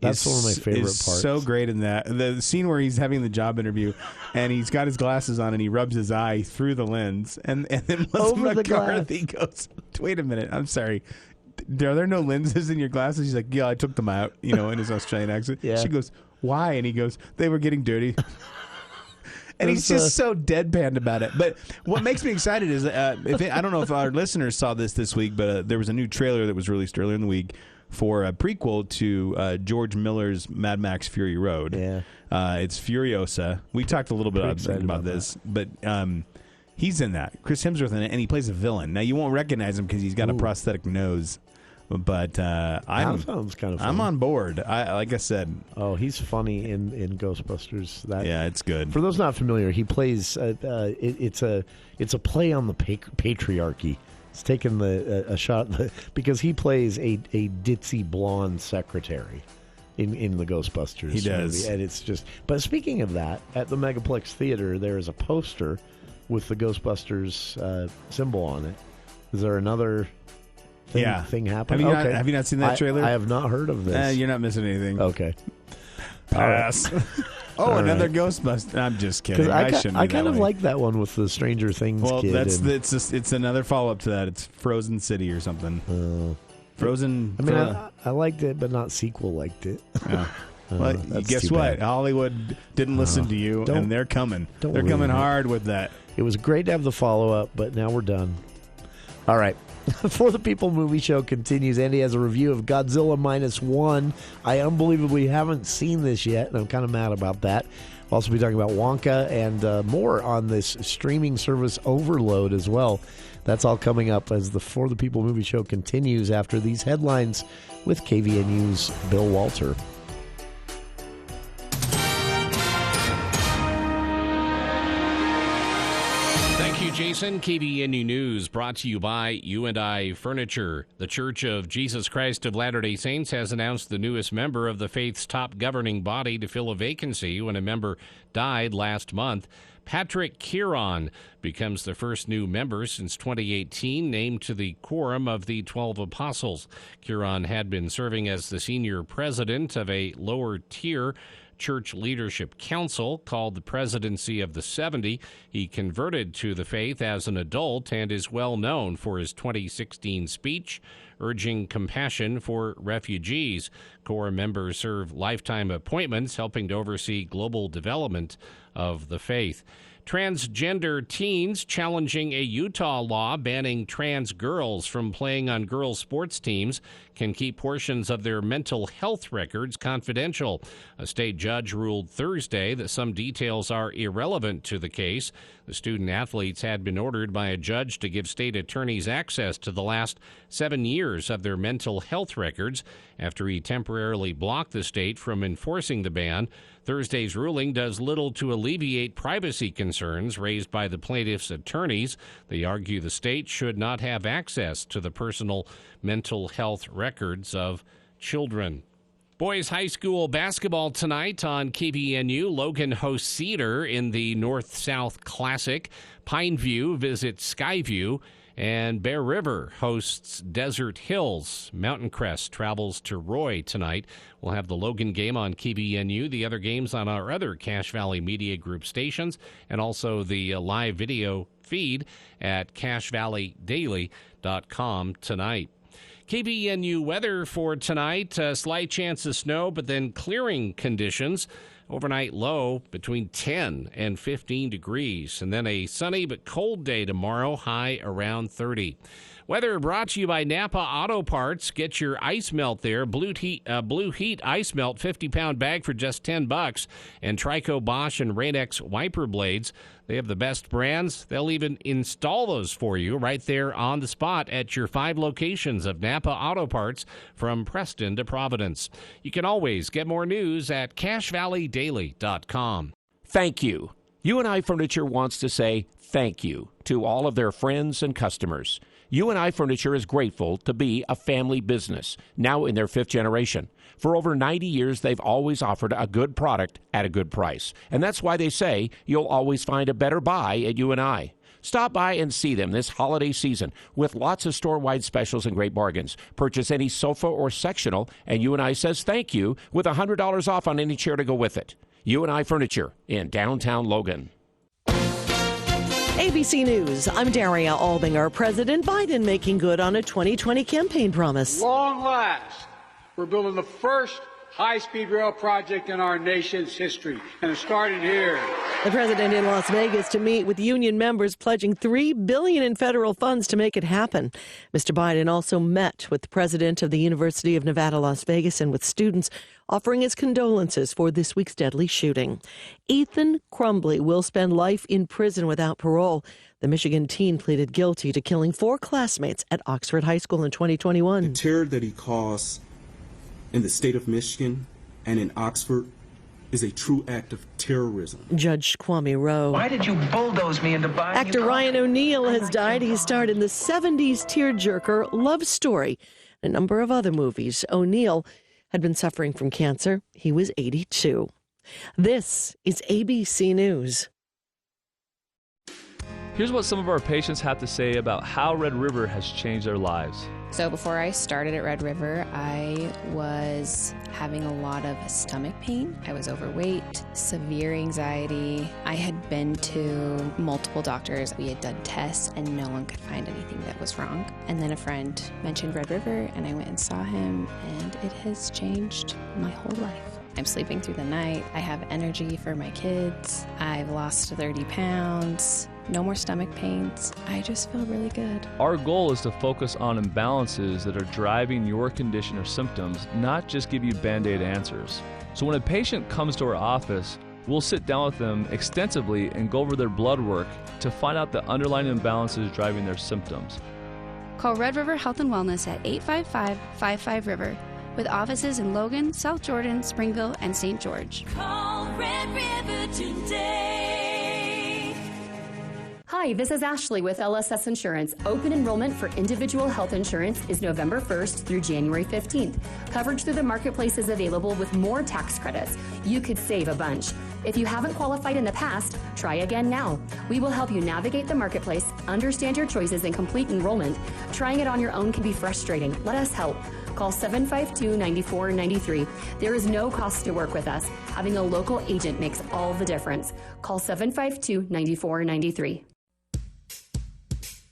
Speaker 19: That's one of my favorite parts.
Speaker 2: So great in that the scene where he's having the job interview, and he's got his glasses on, and he rubs his eye through the lens, and then Melissa McCarthy goes, "Wait a minute, I'm sorry. Are there no lenses in your glasses?" He's like, "Yeah, I took them out," in his Australian accent.
Speaker 19: Yeah.
Speaker 2: She goes, "Why?" And he goes, "They were getting dirty." And he's just so deadpanned about it. But what makes me excited is, I don't know if our listeners saw this week, but there was a new trailer that was released earlier in the week for a prequel to George Miller's Mad Max Fury Road.
Speaker 19: Yeah.
Speaker 2: It's Furiosa. We talked a little bit about this, but he's in that. Chris Hemsworth in it, and he plays a villain. Now, you won't recognize him because he's got a prosthetic nose. But
Speaker 19: that sounds kind of funny.
Speaker 2: I'm on board. Like I said.
Speaker 19: Oh, he's funny in Ghostbusters.
Speaker 2: Yeah, it's good.
Speaker 19: For those not familiar, he plays. It's a play on the patriarchy. It's taken a shot because he plays a ditzy blonde secretary in the Ghostbusters.
Speaker 2: He does,
Speaker 19: movie. And it's just. But speaking of that, at the Megaplex Theater, there is a poster with the Ghostbusters symbol on it. Is there another thing happening?
Speaker 2: Have you not seen that trailer?
Speaker 19: I have not heard of this.
Speaker 2: You're not missing anything.
Speaker 19: Okay.
Speaker 2: Pass. Another Ghostbuster. I'm just kidding.
Speaker 19: I kind of like that one with the Stranger Things kid.
Speaker 2: Well, it's another follow-up to that. It's Frozen City or something. Frozen.
Speaker 19: I mean, I liked it, but not sequel liked it.
Speaker 2: Well, guess what? Hollywood didn't listen to you, and they're coming. They're coming hard with that.
Speaker 19: It was great to have the follow-up, but now we're done. All right. For the People Movie Show continues. Andy has a review of Godzilla Minus One. I unbelievably haven't seen this yet, and I'm kind of mad about that. We'll also be talking about Wonka and more on this streaming service Overload as well. That's all coming up as the For the People Movie Show continues after these headlines with KVNU's Bill Walter.
Speaker 8: Jason, KVNU News brought to you by U&I Furniture. The Church of Jesus Christ of Latter-day Saints has announced the newest member of the faith's top governing body to fill a vacancy when a member died last month. Patrick Heron becomes the first new member since 2018, named to the Quorum of the 12 Apostles. Heron had been serving as the senior president of a lower-tier Church Leadership Council called the Presidency of the 70. He converted to the faith as an adult and is well known for his 2016 speech urging compassion for refugees. Core members serve lifetime appointments helping to oversee global development of the faith. Transgender teens challenging a Utah law banning trans girls from playing on girls' sports teams can keep portions of their mental health records confidential. A state judge ruled Thursday that some details are irrelevant to the case. The student athletes had been ordered by a judge to give state attorneys access to the last 7 years of their mental health records after he temporarily blocked the state from enforcing the ban. Thursday's ruling does little to alleviate privacy concerns raised by the plaintiffs' attorneys. They argue the state should not have access to the personal mental health records of children. Boys high school basketball tonight on KBNU. Logan hosts Cedar in the North-South Classic. Pineview visits Skyview. And Bear River hosts Desert Hills. Mountain Crest travels to Roy tonight. We'll have the Logan game on KBNU, the other games on our other Cache Valley Media Group stations, and also the live video feed at CacheValleyDaily.com tonight. KBNU weather for tonight, a slight chance of snow, but then clearing conditions. Overnight low between 10 and 15 degrees. And then a sunny but cold day tomorrow, high around 30. Weather brought to you by Napa Auto Parts. Get your ice melt there. Blue Heat ice melt, 50-pound bag for just $10. And Trico, Bosch, and Rain-X wiper blades. They have the best brands. They'll even install those for you right there on the spot at your 5 locations of Napa Auto Parts from Preston to Providence. You can always get more news at CacheValleyDaily.com. Thank you. UNI Furniture wants to say thank you to all of their friends and customers. UNI Furniture is grateful to be a family business, now in their 5th generation. For over 90 years, they've always offered a good product at a good price. And that's why they say you'll always find a better buy at UNI. Stop by and see them this holiday season with lots of store-wide specials and great bargains. Purchase any sofa or sectional, and UNI says thank you with $100 off on any chair to go with it. UNI Furniture in downtown Logan.
Speaker 3: ABC News, I'm Daria Albinger. President Biden making good on a 2020 campaign promise.
Speaker 4: Long last, we're building the first high-speed rail project in our nation's history, and it started here.
Speaker 3: The president in Las Vegas to meet with union members pledging $3 billion in federal funds to make it happen. Mr. Biden also met with the president of the University of Nevada, Las Vegas, and with students, offering his condolences for this week's deadly shooting. Ethan Crumbley will spend life in prison without parole. The Michigan teen pleaded guilty to killing 4 classmates at Oxford High School in 2021.
Speaker 5: The terror that he caused in the state of Michigan and in Oxford is a true act of terrorism.
Speaker 3: Judge Kwame Rowe.
Speaker 24: Why did you bulldoze me into buying
Speaker 3: Actor Ryan O'Neal has died. He starred in the 70s tearjerker Love Story and a number of other movies. O'Neal had been suffering from cancer. He was 82. This is ABC News.
Speaker 25: Here's what some of our patients have to say about how Red River has changed their lives.
Speaker 26: So before I started at Red River, I was having a lot of stomach pain. I was overweight, severe anxiety. I had been to multiple doctors. We had done tests and no one could find anything that was wrong. And then a friend mentioned Red River and I went and saw him, and it has changed my whole life. I'm sleeping through the night. I have energy for my kids. I've lost 30 pounds. No more stomach pains. I just feel really good.
Speaker 25: Our goal is to focus on imbalances that are driving your condition or symptoms, not just give you Band-Aid answers. So when a patient comes to our office, we'll sit down with them extensively and go over their blood work to find out the underlying imbalances driving their symptoms.
Speaker 27: Call Red River Health and Wellness at 855-55-RIVER with offices in Logan, South Jordan, Springville, and St. George.
Speaker 21: Call Red River today.
Speaker 28: Hi, this is Ashley with LSS Insurance. Open enrollment for individual health insurance is November 1st through January 15th. Coverage through the marketplace is available with more tax credits. You could save a bunch. If you haven't qualified in the past, try again now. We will help you navigate the marketplace, understand your choices, and complete enrollment. Trying it on your own can be frustrating. Let us help. Call 752-9493. There is no cost to work with us. Having a local agent makes all the difference. Call 752-9493.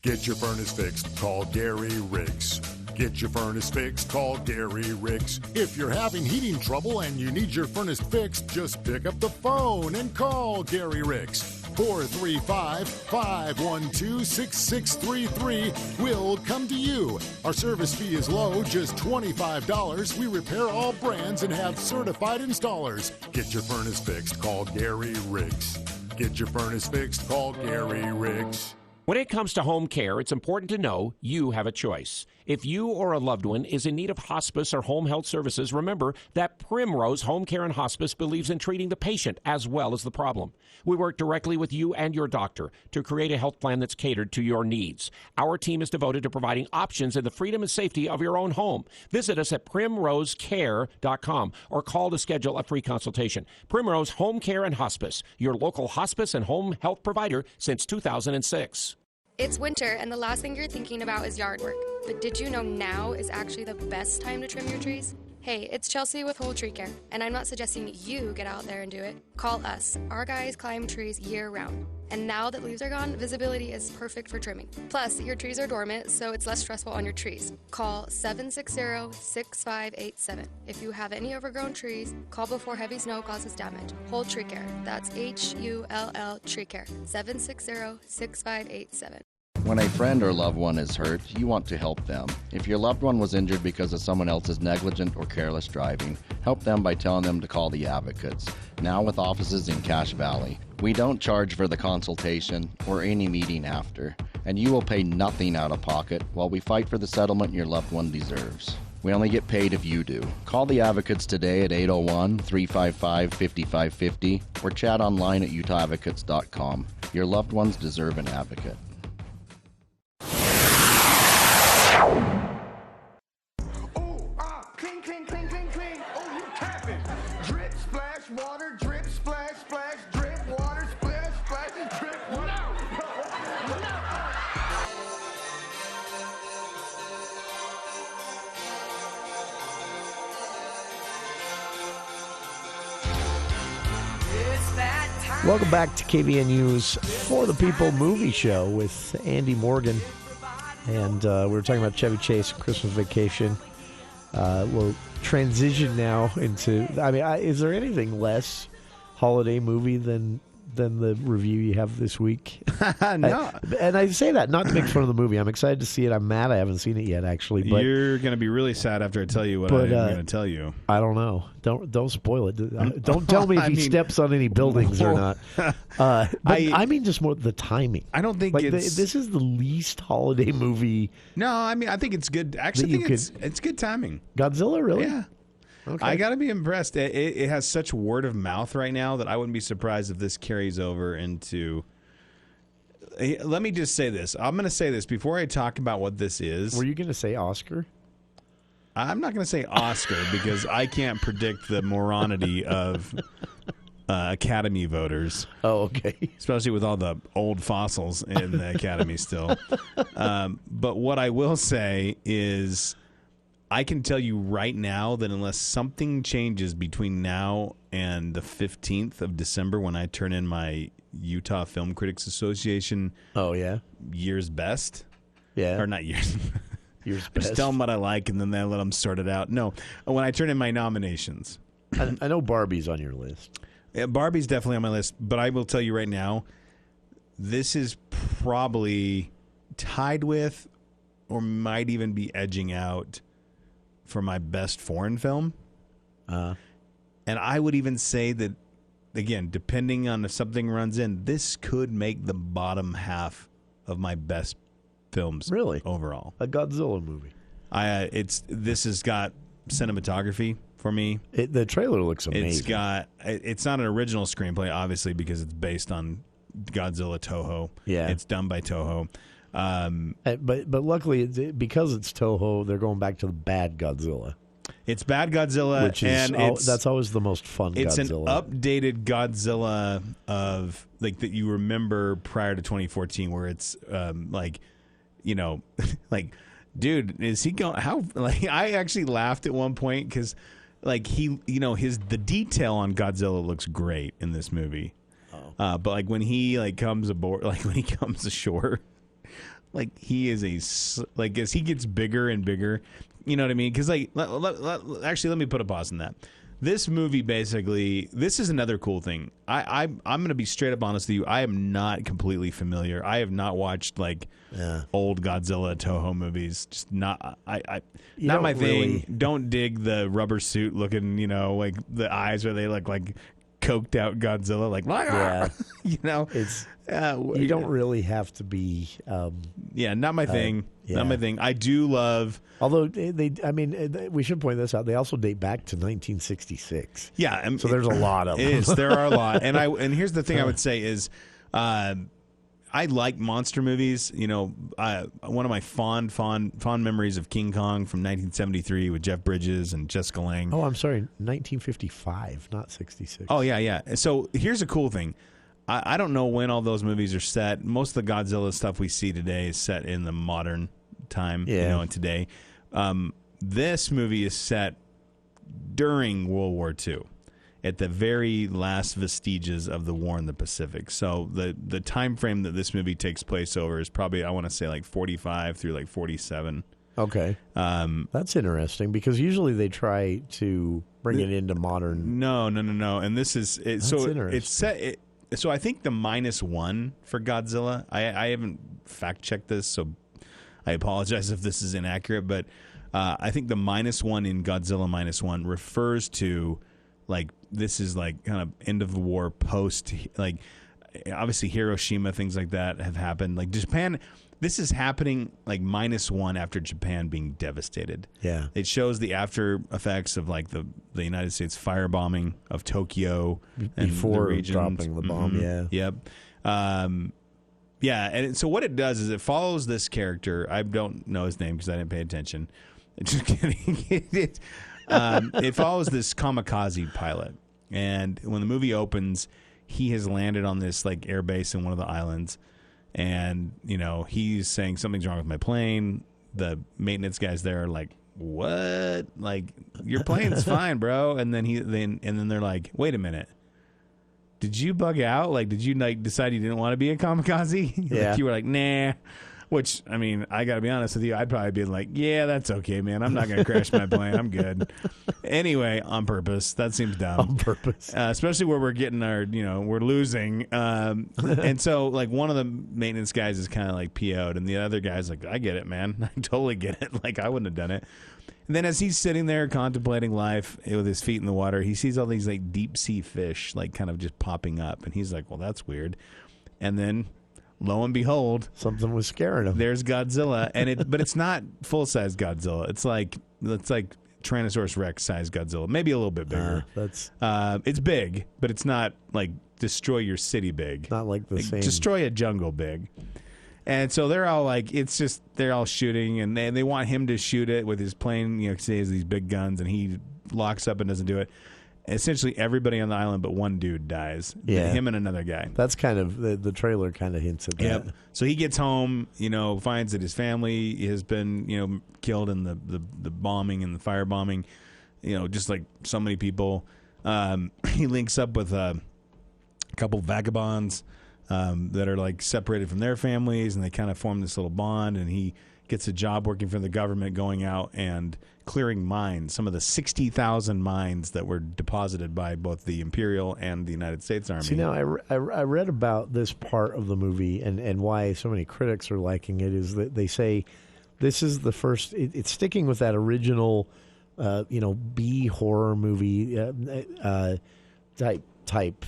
Speaker 29: Get your furnace fixed, call Gary Riggs. Get your furnace fixed, call Gary Riggs. If you're having heating trouble and you need your furnace fixed, just pick up the phone and call Gary Riggs. 435-512-6633. We'll come to you. Our service fee is low, just $25. We repair all brands and have certified installers. Get your furnace fixed, call Gary Riggs. Get your furnace fixed, call Gary Riggs.
Speaker 8: When it comes to home care, it's important to know you have a choice. If you or a loved one is in need of hospice or home health services, remember that Primrose Home Care and Hospice believes in treating the patient as well as the problem. We work directly with you and your doctor to create a health plan that's catered to your needs. Our team is devoted to providing options in the freedom and safety of your own home. Visit us at primrosecare.com or call to schedule a free consultation. Primrose Home Care and Hospice, your local hospice and home health provider since 2006.
Speaker 1: It's winter, and the last thing you're thinking about is yard work. But did you know now is actually the best time to trim your trees? Hey, it's Chelsea with Whole Tree Care, and I'm not suggesting you get out there and do it. Call us. Our guys climb trees year-round. And now that leaves are gone, visibility is perfect for trimming. Plus, your trees are dormant, so it's less stressful on your trees. Call 760-6587. If you have any overgrown trees, call before heavy snow causes damage. Whole Tree Care. That's HULL Tree Care. 760-6587.
Speaker 6: When a friend or loved one is hurt, you want to help them. If your loved one was injured because of someone else's negligent or careless driving, help them by telling them to call the Advocates, now with offices in Cache Valley. We don't charge for the consultation or any meeting after, and you will pay nothing out of pocket while we fight for the settlement your loved one deserves. We only get paid if you do. Call the Advocates today at 801-355-5550 or chat online at utahadvocates.com. Your loved ones deserve an advocate.
Speaker 21: Clean, clean, clean, clean, clean. Oh, you tapping. Drip, splash, water, drip, splash, splash, drip, water, splash, splash, drip, water. No! It's that time.
Speaker 19: Welcome back to KVNU's For the People movie show with Andy Morgan. And we were talking about Chevy Chase, Christmas Vacation. We'll transition now into, is there anything less holiday movie than the review you have this week?
Speaker 2: No.
Speaker 19: And I say that not to make fun of the movie. I'm excited to see it. I'm mad I haven't seen it yet, actually. But
Speaker 2: you're going to be really sad after I tell you what I'm going to tell you.
Speaker 19: I don't know. Don't spoil it. Don't tell me if he steps on any buildings or not. But I mean just more the timing.
Speaker 2: I don't think
Speaker 19: this is the least holiday movie.
Speaker 2: No, I mean I think it's good. Actually, I think it's good timing.
Speaker 19: Godzilla, really?
Speaker 2: Yeah. Okay. I got to be impressed. It has such word of mouth right now that I wouldn't be surprised if this carries over into. Let me just say this. I'm going to say this before I talk about what this is.
Speaker 19: Were you going to say Oscar?
Speaker 2: I'm not going to say Oscar because I can't predict the moronity of Academy voters.
Speaker 19: Oh, okay.
Speaker 2: Especially with all the old fossils in the Academy still. But what I will say is I can tell you right now that unless something changes between now and the 15th of December when I turn in my Utah Film Critics Association year's best.
Speaker 19: Yeah.
Speaker 2: Or not years.
Speaker 19: Year's
Speaker 2: I
Speaker 19: best.
Speaker 2: just tell them what I like and then they let them sort it out. No, when I turn in my nominations.
Speaker 19: I know Barbie's on your list.
Speaker 2: Yeah, Barbie's definitely on my list, but I will tell you right now, this is probably tied with or might even be edging out for my best foreign film. And I would even say that, again, depending on if something runs in, this could make the bottom half of my best films overall.
Speaker 19: A Godzilla movie.
Speaker 2: This has got cinematography for me.
Speaker 19: The trailer looks amazing.
Speaker 2: It's not an original screenplay, obviously, because it's based on Godzilla Toho.
Speaker 19: Yeah.
Speaker 2: It's done by Toho.
Speaker 19: But luckily, because it's Toho, they're going back to the bad Godzilla.
Speaker 2: It's bad Godzilla,
Speaker 19: which is that's always the most fun.
Speaker 2: It's
Speaker 19: Godzilla.
Speaker 2: An updated Godzilla of like that you remember prior to 2014, where it's like, dude, is he going? How? Like, I actually laughed at one point because, like, the detail on Godzilla looks great in this movie. But like when he comes aboard, like when he comes ashore. Like he is as he gets bigger and bigger, you know what I mean? Because actually, let me put a pause on that. This movie basically, this is another cool thing. I'm going to be straight up honest with you. I am not completely familiar. I have not watched like old Godzilla Toho movies. Just not not my thing. Don't dig the rubber suit looking, like the eyes where they look like coked out Godzilla, like
Speaker 19: it's you don't really have to be.
Speaker 2: Not my thing. Not my thing. I do love.
Speaker 19: Although we should point this out. They also date back to 1966.
Speaker 2: Yeah,
Speaker 19: so there's a lot of them.
Speaker 2: It is. There are a lot, and here's the thing I would say is, I like monster movies. One of my fond memories of King Kong from 1973 with Jeff Bridges and Jessica Lange.
Speaker 19: Oh, I'm sorry, 1955, not 66.
Speaker 2: Oh yeah. So here's a cool thing. I don't know when all those movies are set. Most of the Godzilla stuff we see today is set in the modern time, and today. This movie is set during World War II, at the very last vestiges of the war in the Pacific. So the time frame that this movie takes place over is probably, I want to say, like 45 through like 47.
Speaker 19: Okay. That's interesting because usually they try to bring it into modern.
Speaker 2: No. And this is
Speaker 19: interesting.
Speaker 2: It's set. So I think the -1 for Godzilla, I haven't fact checked this, so I apologize if this is inaccurate, but I think the -1 in Godzilla Minus One refers to like this is like kind of end of the war post, like obviously Hiroshima, things like that have happened. Like Japan, this is happening like -1 after Japan being devastated.
Speaker 19: Yeah.
Speaker 2: It shows the after effects of like the United States firebombing of Tokyo
Speaker 19: before
Speaker 2: and the
Speaker 19: dropping the bomb.
Speaker 2: Mm-hmm.
Speaker 19: Yeah.
Speaker 2: Yep. And so what it does is it follows this character. I don't know his name because I didn't pay attention. Just kidding. It follows this kamikaze pilot, and when the movie opens, he has landed on this like air base in one of the islands. And, he's saying something's wrong with my plane. The maintenance guys there are like, what? Like, your plane's fine, bro. And then they're like, wait a minute. Did you bug out? Like, did you decide you didn't want to be a kamikaze?
Speaker 19: Yeah.
Speaker 2: Like, you were like, nah. Which, I mean, I got to be honest with you, I'd probably be like, yeah, that's okay, man. I'm not going to crash my plane. I'm good. Anyway, on purpose. That seems dumb.
Speaker 19: On purpose.
Speaker 2: Especially where we're getting our, we're losing. And so, like, one of the maintenance guys is kind of like PO'd, and the other guy's like, I get it, man. I totally get it. Like, I wouldn't have done it. And then as he's sitting there contemplating life with his feet in the water, he sees all these, like, deep-sea fish, like, kind of just popping up. And he's like, well, that's weird. And then, lo and behold,
Speaker 19: something was scaring him.
Speaker 2: There's Godzilla, but it's not full-size Godzilla. It's like Tyrannosaurus Rex size Godzilla, maybe a little bit bigger. It's big, but it's not like destroy your city big.
Speaker 19: Not like the same.
Speaker 2: Destroy a jungle big. And so they're all like, they're all shooting, and they want him to shoot it with his plane, because he has these big guns, and he locks up and doesn't do it. Essentially, everybody on the island but one dude dies.
Speaker 19: Yeah.
Speaker 2: Him and another guy.
Speaker 19: That's kind of, the trailer kind of hints at that.
Speaker 2: Yep. So he gets home, finds that his family has been, killed in the bombing and the firebombing, just like so many people. He links up with a couple vagabonds that are like separated from their families, and they kind of form this little bond, and he gets a job working for the government, going out and clearing mines, some of the 60,000 mines that were deposited by both the Imperial and the United States Army.
Speaker 19: See, now I read about this part of the movie and why so many critics are liking it is that they say this is the first, it's sticking with that original, B horror movie type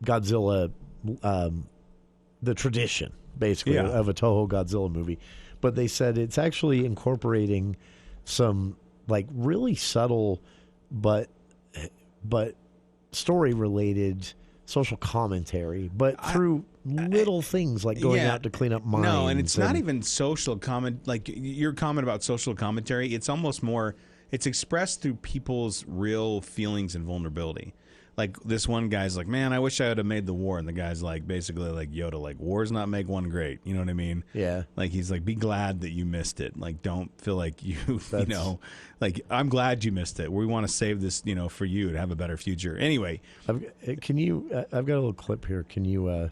Speaker 19: Godzilla, the tradition, basically, of a Toho Godzilla movie. But they said it's actually incorporating some like really subtle but story related social commentary, but through little things like going out to clean up mines.
Speaker 2: No, and it's not even social comment. Like your comment about social commentary, it's almost more. It's expressed through people's real feelings and vulnerability. Like this one guy's like, man, I wish I would have made the war. And the guy's like, basically like Yoda, like wars not make one great. You know what I mean?
Speaker 19: Yeah.
Speaker 2: Like he's like, be glad that you missed it. Like, don't feel like like I'm glad you missed it. We want to save this, for you to have a better future. Anyway.
Speaker 19: I've got a little clip here. Can you,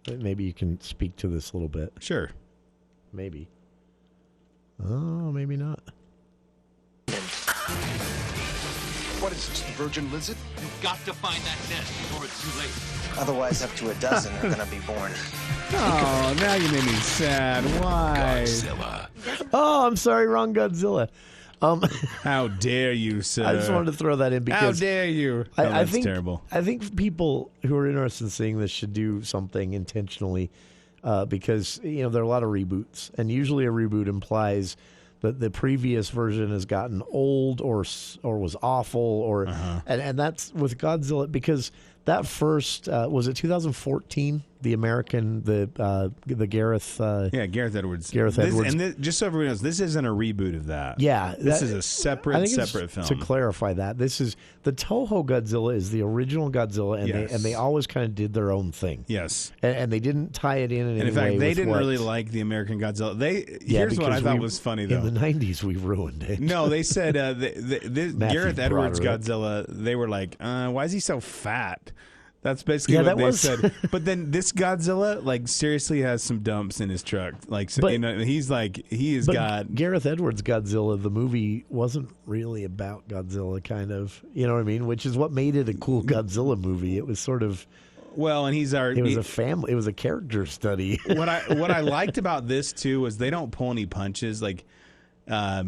Speaker 19: maybe you can speak to this a little bit?
Speaker 2: Sure.
Speaker 19: Maybe. Oh, maybe not.
Speaker 21: What is this, the virgin lizard?
Speaker 7: You've got to find that nest before it's too late.
Speaker 10: Otherwise, up to a dozen are going to be born.
Speaker 2: Oh, now you made me sad. Why?
Speaker 21: Godzilla.
Speaker 19: Oh, I'm sorry, wrong Godzilla.
Speaker 2: How dare you, sir?
Speaker 19: I just wanted to throw that in because
Speaker 2: how dare you? Oh, that's terrible.
Speaker 19: I think people who are interested in seeing this should do something intentionally because there are a lot of reboots, and usually a reboot implies that the previous version has gotten old or was awful, or and that's with Godzilla because that first was it 2014. The American, the Gareth.
Speaker 2: Gareth Edwards.
Speaker 19: Edwards.
Speaker 2: And just so everyone knows, this isn't a reboot of that.
Speaker 19: Yeah.
Speaker 2: This is a separate film.
Speaker 19: To clarify that, this is the Toho Godzilla is the original Godzilla, and they always kind of did their own thing.
Speaker 2: Yes.
Speaker 19: And they didn't tie it in any way.
Speaker 2: And in fact, they didn't
Speaker 19: what,
Speaker 2: really like the American Godzilla. Here's what I thought was funny, though.
Speaker 19: In the 90s, we ruined it.
Speaker 2: No, they said Gareth Edwards Godzilla, they were like, why is he so fat? That's basically what they said. But then this Godzilla, seriously has some dumps in his truck.
Speaker 19: Gareth Edwards' Godzilla, the movie, wasn't really about Godzilla, kind of. You know what I mean? Which is what made it a cool Godzilla movie. It was sort of.
Speaker 2: Well, and
Speaker 19: it was a family. It was a character study.
Speaker 2: What I liked about this too was they don't pull any punches. The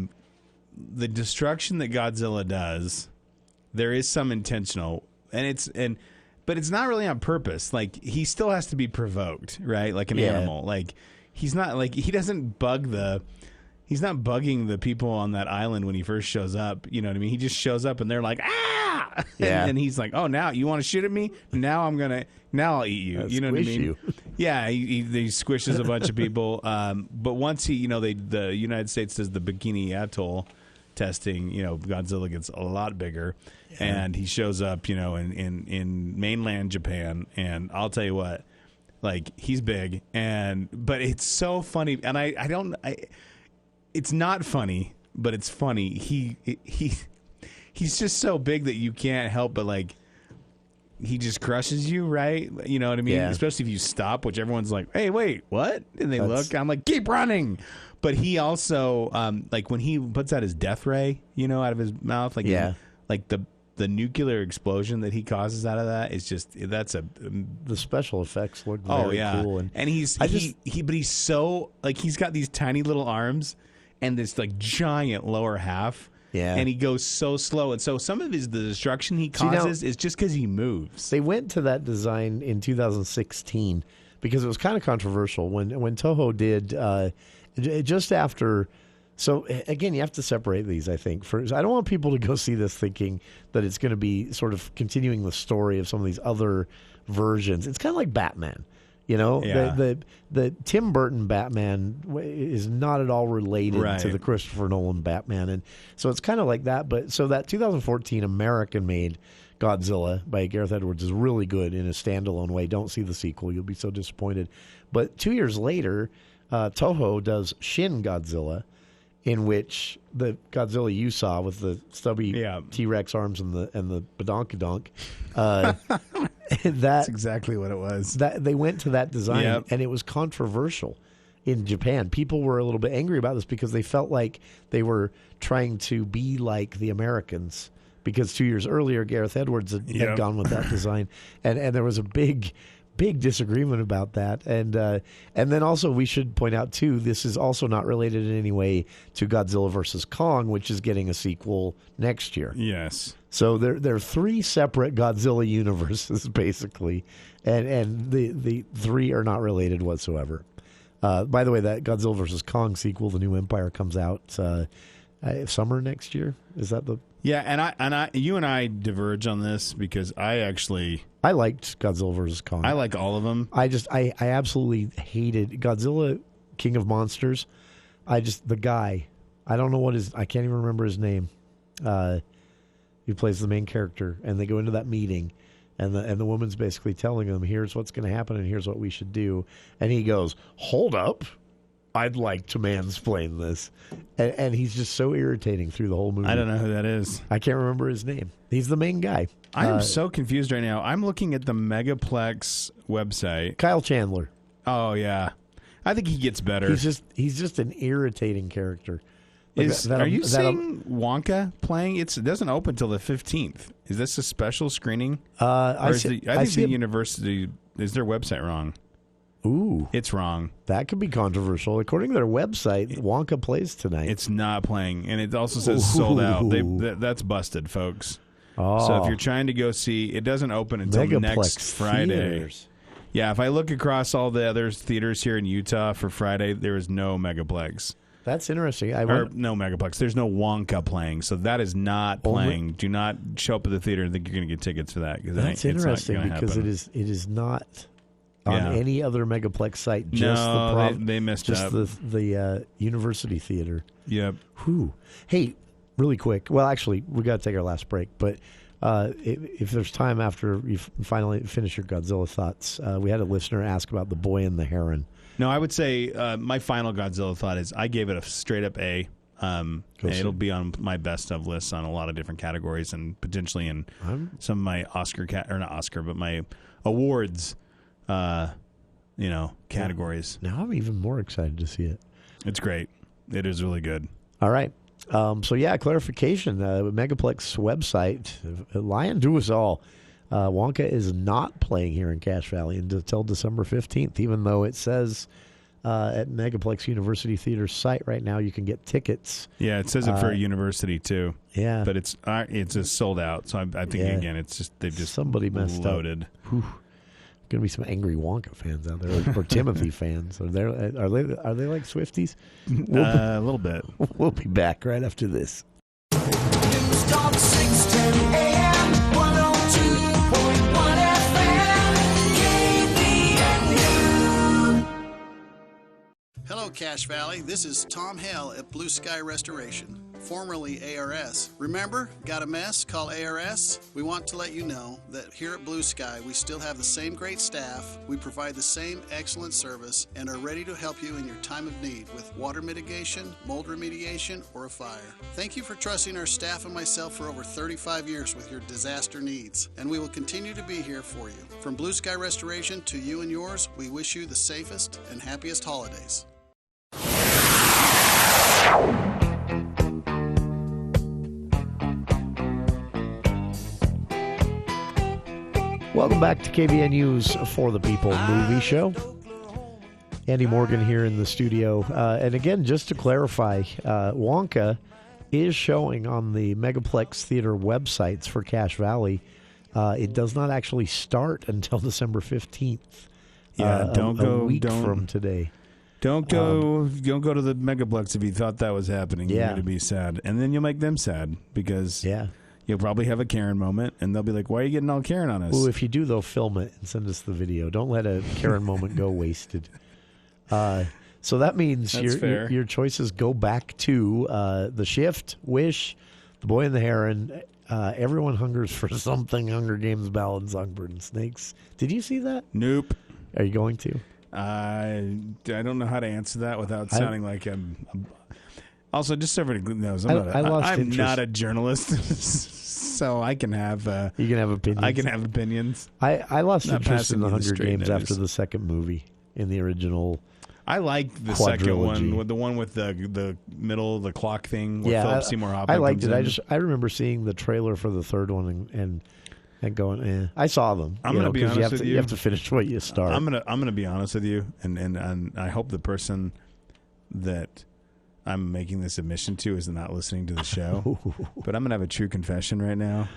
Speaker 2: destruction that Godzilla does, there is some intentional, but it's not really on purpose. He still has to be provoked, right? Like an animal. He's not he doesn't he's not bugging the people on that island when he first shows up. You know what I mean? He just shows up and they're like, ah!
Speaker 19: Yeah.
Speaker 2: And he's like, oh, now you want to shoot at me? Now I'll eat you. You know what I mean?
Speaker 19: You.
Speaker 2: Yeah. He squishes a bunch of people. But once the United States does the Bikini Atoll testing, Godzilla gets a lot bigger. And he shows up, in mainland Japan, and I'll tell you what, he's big, but it's so funny, and it's not funny, but it's funny. He's just so big that you can't help but he just crushes you, right? You know what I mean?
Speaker 19: Yeah.
Speaker 2: Especially if you stop, which everyone's like, hey, wait, what? And they look, I'm like, keep running. But he also, when he puts out his death ray, out of his mouth, the nuclear explosion that he causes out of that is just
Speaker 19: the special effects look very cool,
Speaker 2: and he's so he's got these tiny little arms and this giant lower half, and he goes so slow, and so some of the destruction he causes is just because he moves.
Speaker 19: They went to that design in 2016 because it was kind of controversial when Toho did just after. So, again, you have to separate these, I think. I don't want people to go see this thinking that it's going to be sort of continuing the story of some of these other versions. It's kind of like Batman. The Tim Burton Batman is not at all related to the Christopher Nolan Batman. And so it's kind of like that. But so that 2014 American-made Godzilla by Gareth Edwards is really good in a standalone way. Don't see the sequel. You'll be so disappointed. But 2 years later, Toho does Shin Godzilla, in which the Godzilla you saw with the stubby T-Rex arms and the badonkadonk,
Speaker 2: that's exactly what it was.
Speaker 19: That they went to that design, and it was controversial in Japan. People were a little bit angry about this because they felt like they were trying to be like the Americans. Because 2 years earlier, Gareth Edwards had gone with that design, and there was a big disagreement about that, and then also we should point out too, this is also not related in any way to Godzilla vs. Kong, which is getting a sequel next year.
Speaker 2: Yes.
Speaker 19: So there are three separate Godzilla universes basically, and the three are not related whatsoever. By the way, that Godzilla vs. Kong sequel, The New Empire, comes out summer next year. Is that the?
Speaker 2: Yeah, and you and I diverge on this because I
Speaker 19: liked Godzilla vs. Kong.
Speaker 2: I like all of them.
Speaker 19: I absolutely hated Godzilla King of Monsters. The guy, I don't know I can't even remember his name. He plays the main character, and they go into that meeting, and the woman's basically telling him, here's what's going to happen and here's what we should do. And he goes, hold up. I'd like to mansplain this. And he's just so irritating through the whole movie.
Speaker 2: I don't know who that is.
Speaker 19: I can't remember his name. He's the main guy.
Speaker 2: I am so confused right now. I'm looking at the Megaplex website.
Speaker 19: Kyle Chandler.
Speaker 2: Oh, yeah. I think he gets better.
Speaker 19: He's just an irritating character.
Speaker 2: Are you seeing Wonka playing? It doesn't open till the 15th. Is this a special screening? I think the university, is their website wrong?
Speaker 19: Ooh.
Speaker 2: It's wrong.
Speaker 19: That could be controversial. According to their website, Wonka plays tonight.
Speaker 2: It's not playing, and it also says sold out. That's busted, folks.
Speaker 19: Oh.
Speaker 2: So if you're trying to go see, it doesn't open until
Speaker 19: Megaplex
Speaker 2: next Friday.
Speaker 19: Theaters.
Speaker 2: Yeah, if I look across all the other theaters here in Utah for Friday, there is no Megaplex.
Speaker 19: That's interesting.
Speaker 2: No Megaplex. There's no Wonka playing, so that is not playing. Do not show up at the theater and think you're going to get tickets for that.
Speaker 19: That's interesting because it is not on any other Megaplex site. Just
Speaker 2: they missed
Speaker 19: just
Speaker 2: up.
Speaker 19: the university theater.
Speaker 2: Yep.
Speaker 19: Whew. Hey, really quick. Well, actually, we got to take our last break, but if there's time after you finally finish your Godzilla thoughts, we had a listener ask about The Boy and the Heron.
Speaker 2: No, I would say my final Godzilla thought is I gave it a straight up A. It'll be on my best of lists on a lot of different categories and potentially in some of my my awards, categories.
Speaker 19: Now I'm even more excited to see it.
Speaker 2: It's great. It is really good.
Speaker 19: All right. Clarification. Megaplex website, lying to us all. Wonka is not playing here in Cache Valley until December 15th, even though it says at Megaplex University Theater's site right now you can get tickets.
Speaker 2: Yeah, it says it for a university too.
Speaker 19: Yeah.
Speaker 2: But it's just sold out. So I think, again, it's just they've just
Speaker 19: somebody messed
Speaker 2: loaded.
Speaker 19: Up. Whew. Going to be some angry Wonka fans out there, or Timothy fans. Are they like Swifties?
Speaker 2: A little bit.
Speaker 19: We'll be back right after this.
Speaker 21: News Talk 610 AM 102.1 FM KVNU.
Speaker 9: Hello, Cache Valley. This is Tom Hale at Blue Sky Restoration, formerly ARS. Remember, got a mess? Call ARS. We want to let you know that here at Blue Sky, we still have the same great staff, we provide the same excellent service, and are ready to help you in your time of need with water mitigation, mold remediation, or a fire. Thank you for trusting our staff and myself for over 35 years with your disaster needs, and we will continue to be here for you. From Blue Sky Restoration to you and yours, we wish you the safest and happiest holidays.
Speaker 19: Welcome back to KVNU's For the People Movie Show. Andy Morgan here in the studio. And again, just to clarify, Wonka is showing on the Megaplex Theater websites for Cache Valley. It does not actually start until December 15th.
Speaker 2: Yeah,
Speaker 19: a week from today.
Speaker 2: Don't go to the Megaplex if you thought that was happening. You're
Speaker 19: Yeah.
Speaker 2: going to be sad. And then you'll make them sad because you'll probably have a Karen moment and they'll be like, why are you getting all Karen on us?
Speaker 19: Well, if you do, they'll film it and send us the video. Don't let a Karen moment go wasted. So that means your choices go back to The Shift, Wish, The Boy and the Heron. Everyone hungers for something. Hunger Games, Ballad, Songbird and Snakes. Did you see that?
Speaker 2: Nope.
Speaker 19: Are you going to?
Speaker 2: I don't know how to answer that without sounding like I'm. Also, just so everybody knows, I'm not a journalist, so I can have.
Speaker 19: You can have opinions.
Speaker 2: I can have opinions.
Speaker 19: I lost
Speaker 2: Not
Speaker 19: interest in
Speaker 2: passing
Speaker 19: the
Speaker 2: you the
Speaker 19: Hunger
Speaker 2: straight
Speaker 19: Games
Speaker 2: news.
Speaker 19: after the second movie in the original.
Speaker 2: I like the second one, with the one with the middle, the clock thing. Where Philip Seymour Hoffman
Speaker 19: I liked
Speaker 2: comes
Speaker 19: it.
Speaker 2: in.
Speaker 19: I remember seeing the trailer for the third one and going, eh. I saw them.
Speaker 2: I'm going to be honest with you.
Speaker 19: You have to finish what you start.
Speaker 2: I'm gonna be honest with you, and I hope the person that I'm making this admission to is not listening to the show. But I'm gonna have a true confession right now.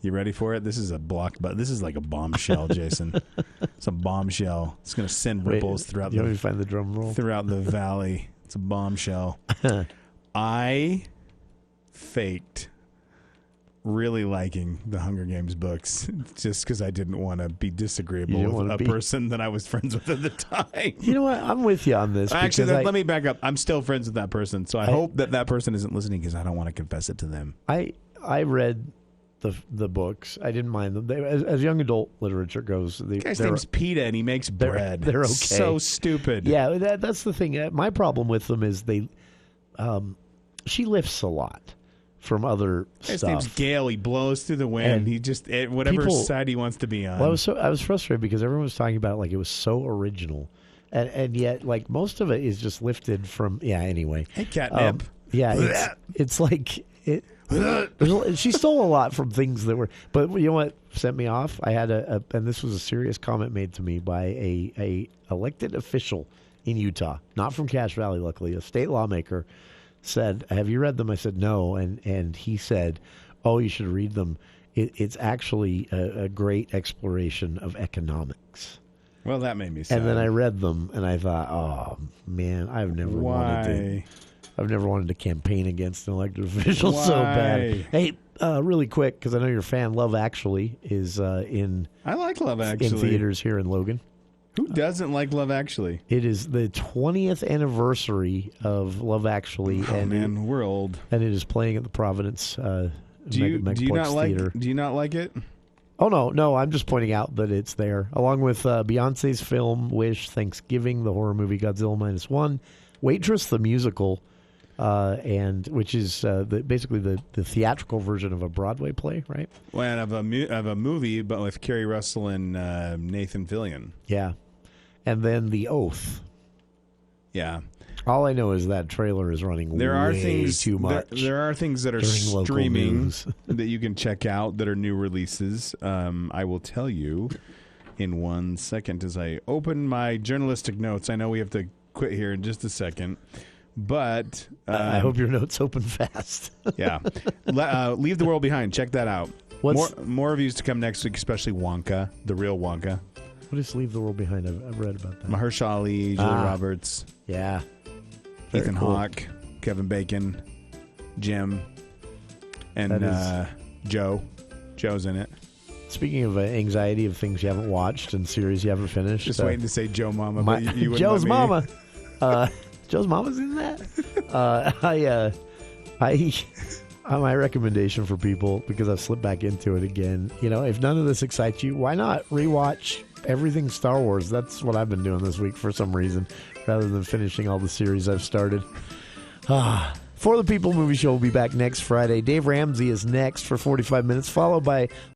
Speaker 2: You ready for it? This is this is like a bombshell, Jason. It's a bombshell. It's gonna send ripples throughout.
Speaker 19: You want me to find the drum roll?
Speaker 2: Throughout the valley. It's a bombshell. I faked really liking the Hunger Games books just because I didn't want to be disagreeable with a person that I was friends with at the time.
Speaker 19: You know what? I'm with you on this.
Speaker 2: Actually, let me back up. I'm still friends with that person, so I hope that person isn't listening because I don't want to confess it to them.
Speaker 19: I read the books. I didn't mind them. As young adult literature goes, the
Speaker 2: guy's name's PETA and he makes bread.
Speaker 19: They're okay.
Speaker 2: So stupid.
Speaker 19: Yeah, that's the thing. My problem with them is she lifts a lot from other
Speaker 2: His
Speaker 19: stuff.
Speaker 2: name's Gale. He blows through the wind.
Speaker 19: And
Speaker 2: he just whatever side he wants to be on.
Speaker 19: Well, I was frustrated because everyone was talking about it like it was so original, and yet like most of it is just lifted from anyway.
Speaker 2: Hey, Catnip.
Speaker 19: Yeah, it's like it. She stole a lot from things that were. But you know what sent me off? I had and this was a serious comment made to me by a elected official in Utah, not from Cache Valley, luckily, a state lawmaker. Said, "Have you read them?" I said, "No," and he said, "Oh, you should read them. It's actually a great exploration of economics."
Speaker 2: Well, that made me sad.
Speaker 19: And then I read them, and I thought, "Oh man, I've never wanted to campaign against an elected official so bad." Hey, really quick, because I know you're a fan. Love Actually is in.
Speaker 2: I like Love Actually
Speaker 19: in theaters here in Logan.
Speaker 2: Who doesn't like Love Actually?
Speaker 19: It is the 20th anniversary of Love Actually.
Speaker 2: Oh, man, we're old.
Speaker 19: And it is playing at the Providence
Speaker 2: do you not like
Speaker 19: Theater.
Speaker 2: Do you not like it?
Speaker 19: Oh, no. I'm just pointing out that it's there. Along with Beyonce's film, Wish, Thanksgiving, the horror movie Godzilla Minus One, Waitress, the musical, and which is basically the theatrical version of a Broadway play, right?
Speaker 2: Well, of a movie, but with Kerry Russell and Nathan Fillion.
Speaker 19: Yeah. And then The Oath.
Speaker 2: Yeah.
Speaker 19: All I know is that trailer is running way too much.
Speaker 2: There are things that are streaming that you can check out that are new releases. I will tell you in 1 second as I open my journalistic notes. I know we have to quit here in just a second. But
Speaker 19: I hope your notes open fast.
Speaker 2: Yeah. Leave the World Behind. Check that out. More reviews to come next week, especially Wonka, the real Wonka.
Speaker 19: What is Leave the World Behind? I've read about that.
Speaker 2: Mahershala Ali, Julia Roberts.
Speaker 19: Yeah.
Speaker 2: Ethan Hawke, Kevin Bacon, Jim, and Joe. Joe's in it.
Speaker 19: Speaking of anxiety of things you haven't watched and series you haven't finished.
Speaker 2: Just waiting to say Joe Mama, but you wouldn't
Speaker 19: Joe's
Speaker 2: let me.
Speaker 19: Mama. Joe's Mama's in that? My recommendation for people, because I've slipped back into it again, if none of this excites you, why not rewatch everything Star Wars? That's what I've been doing this week for some reason, rather than finishing all the series I've started. For the People Movie Show will be back next Friday. Dave Ramsey is next for 45 minutes, followed by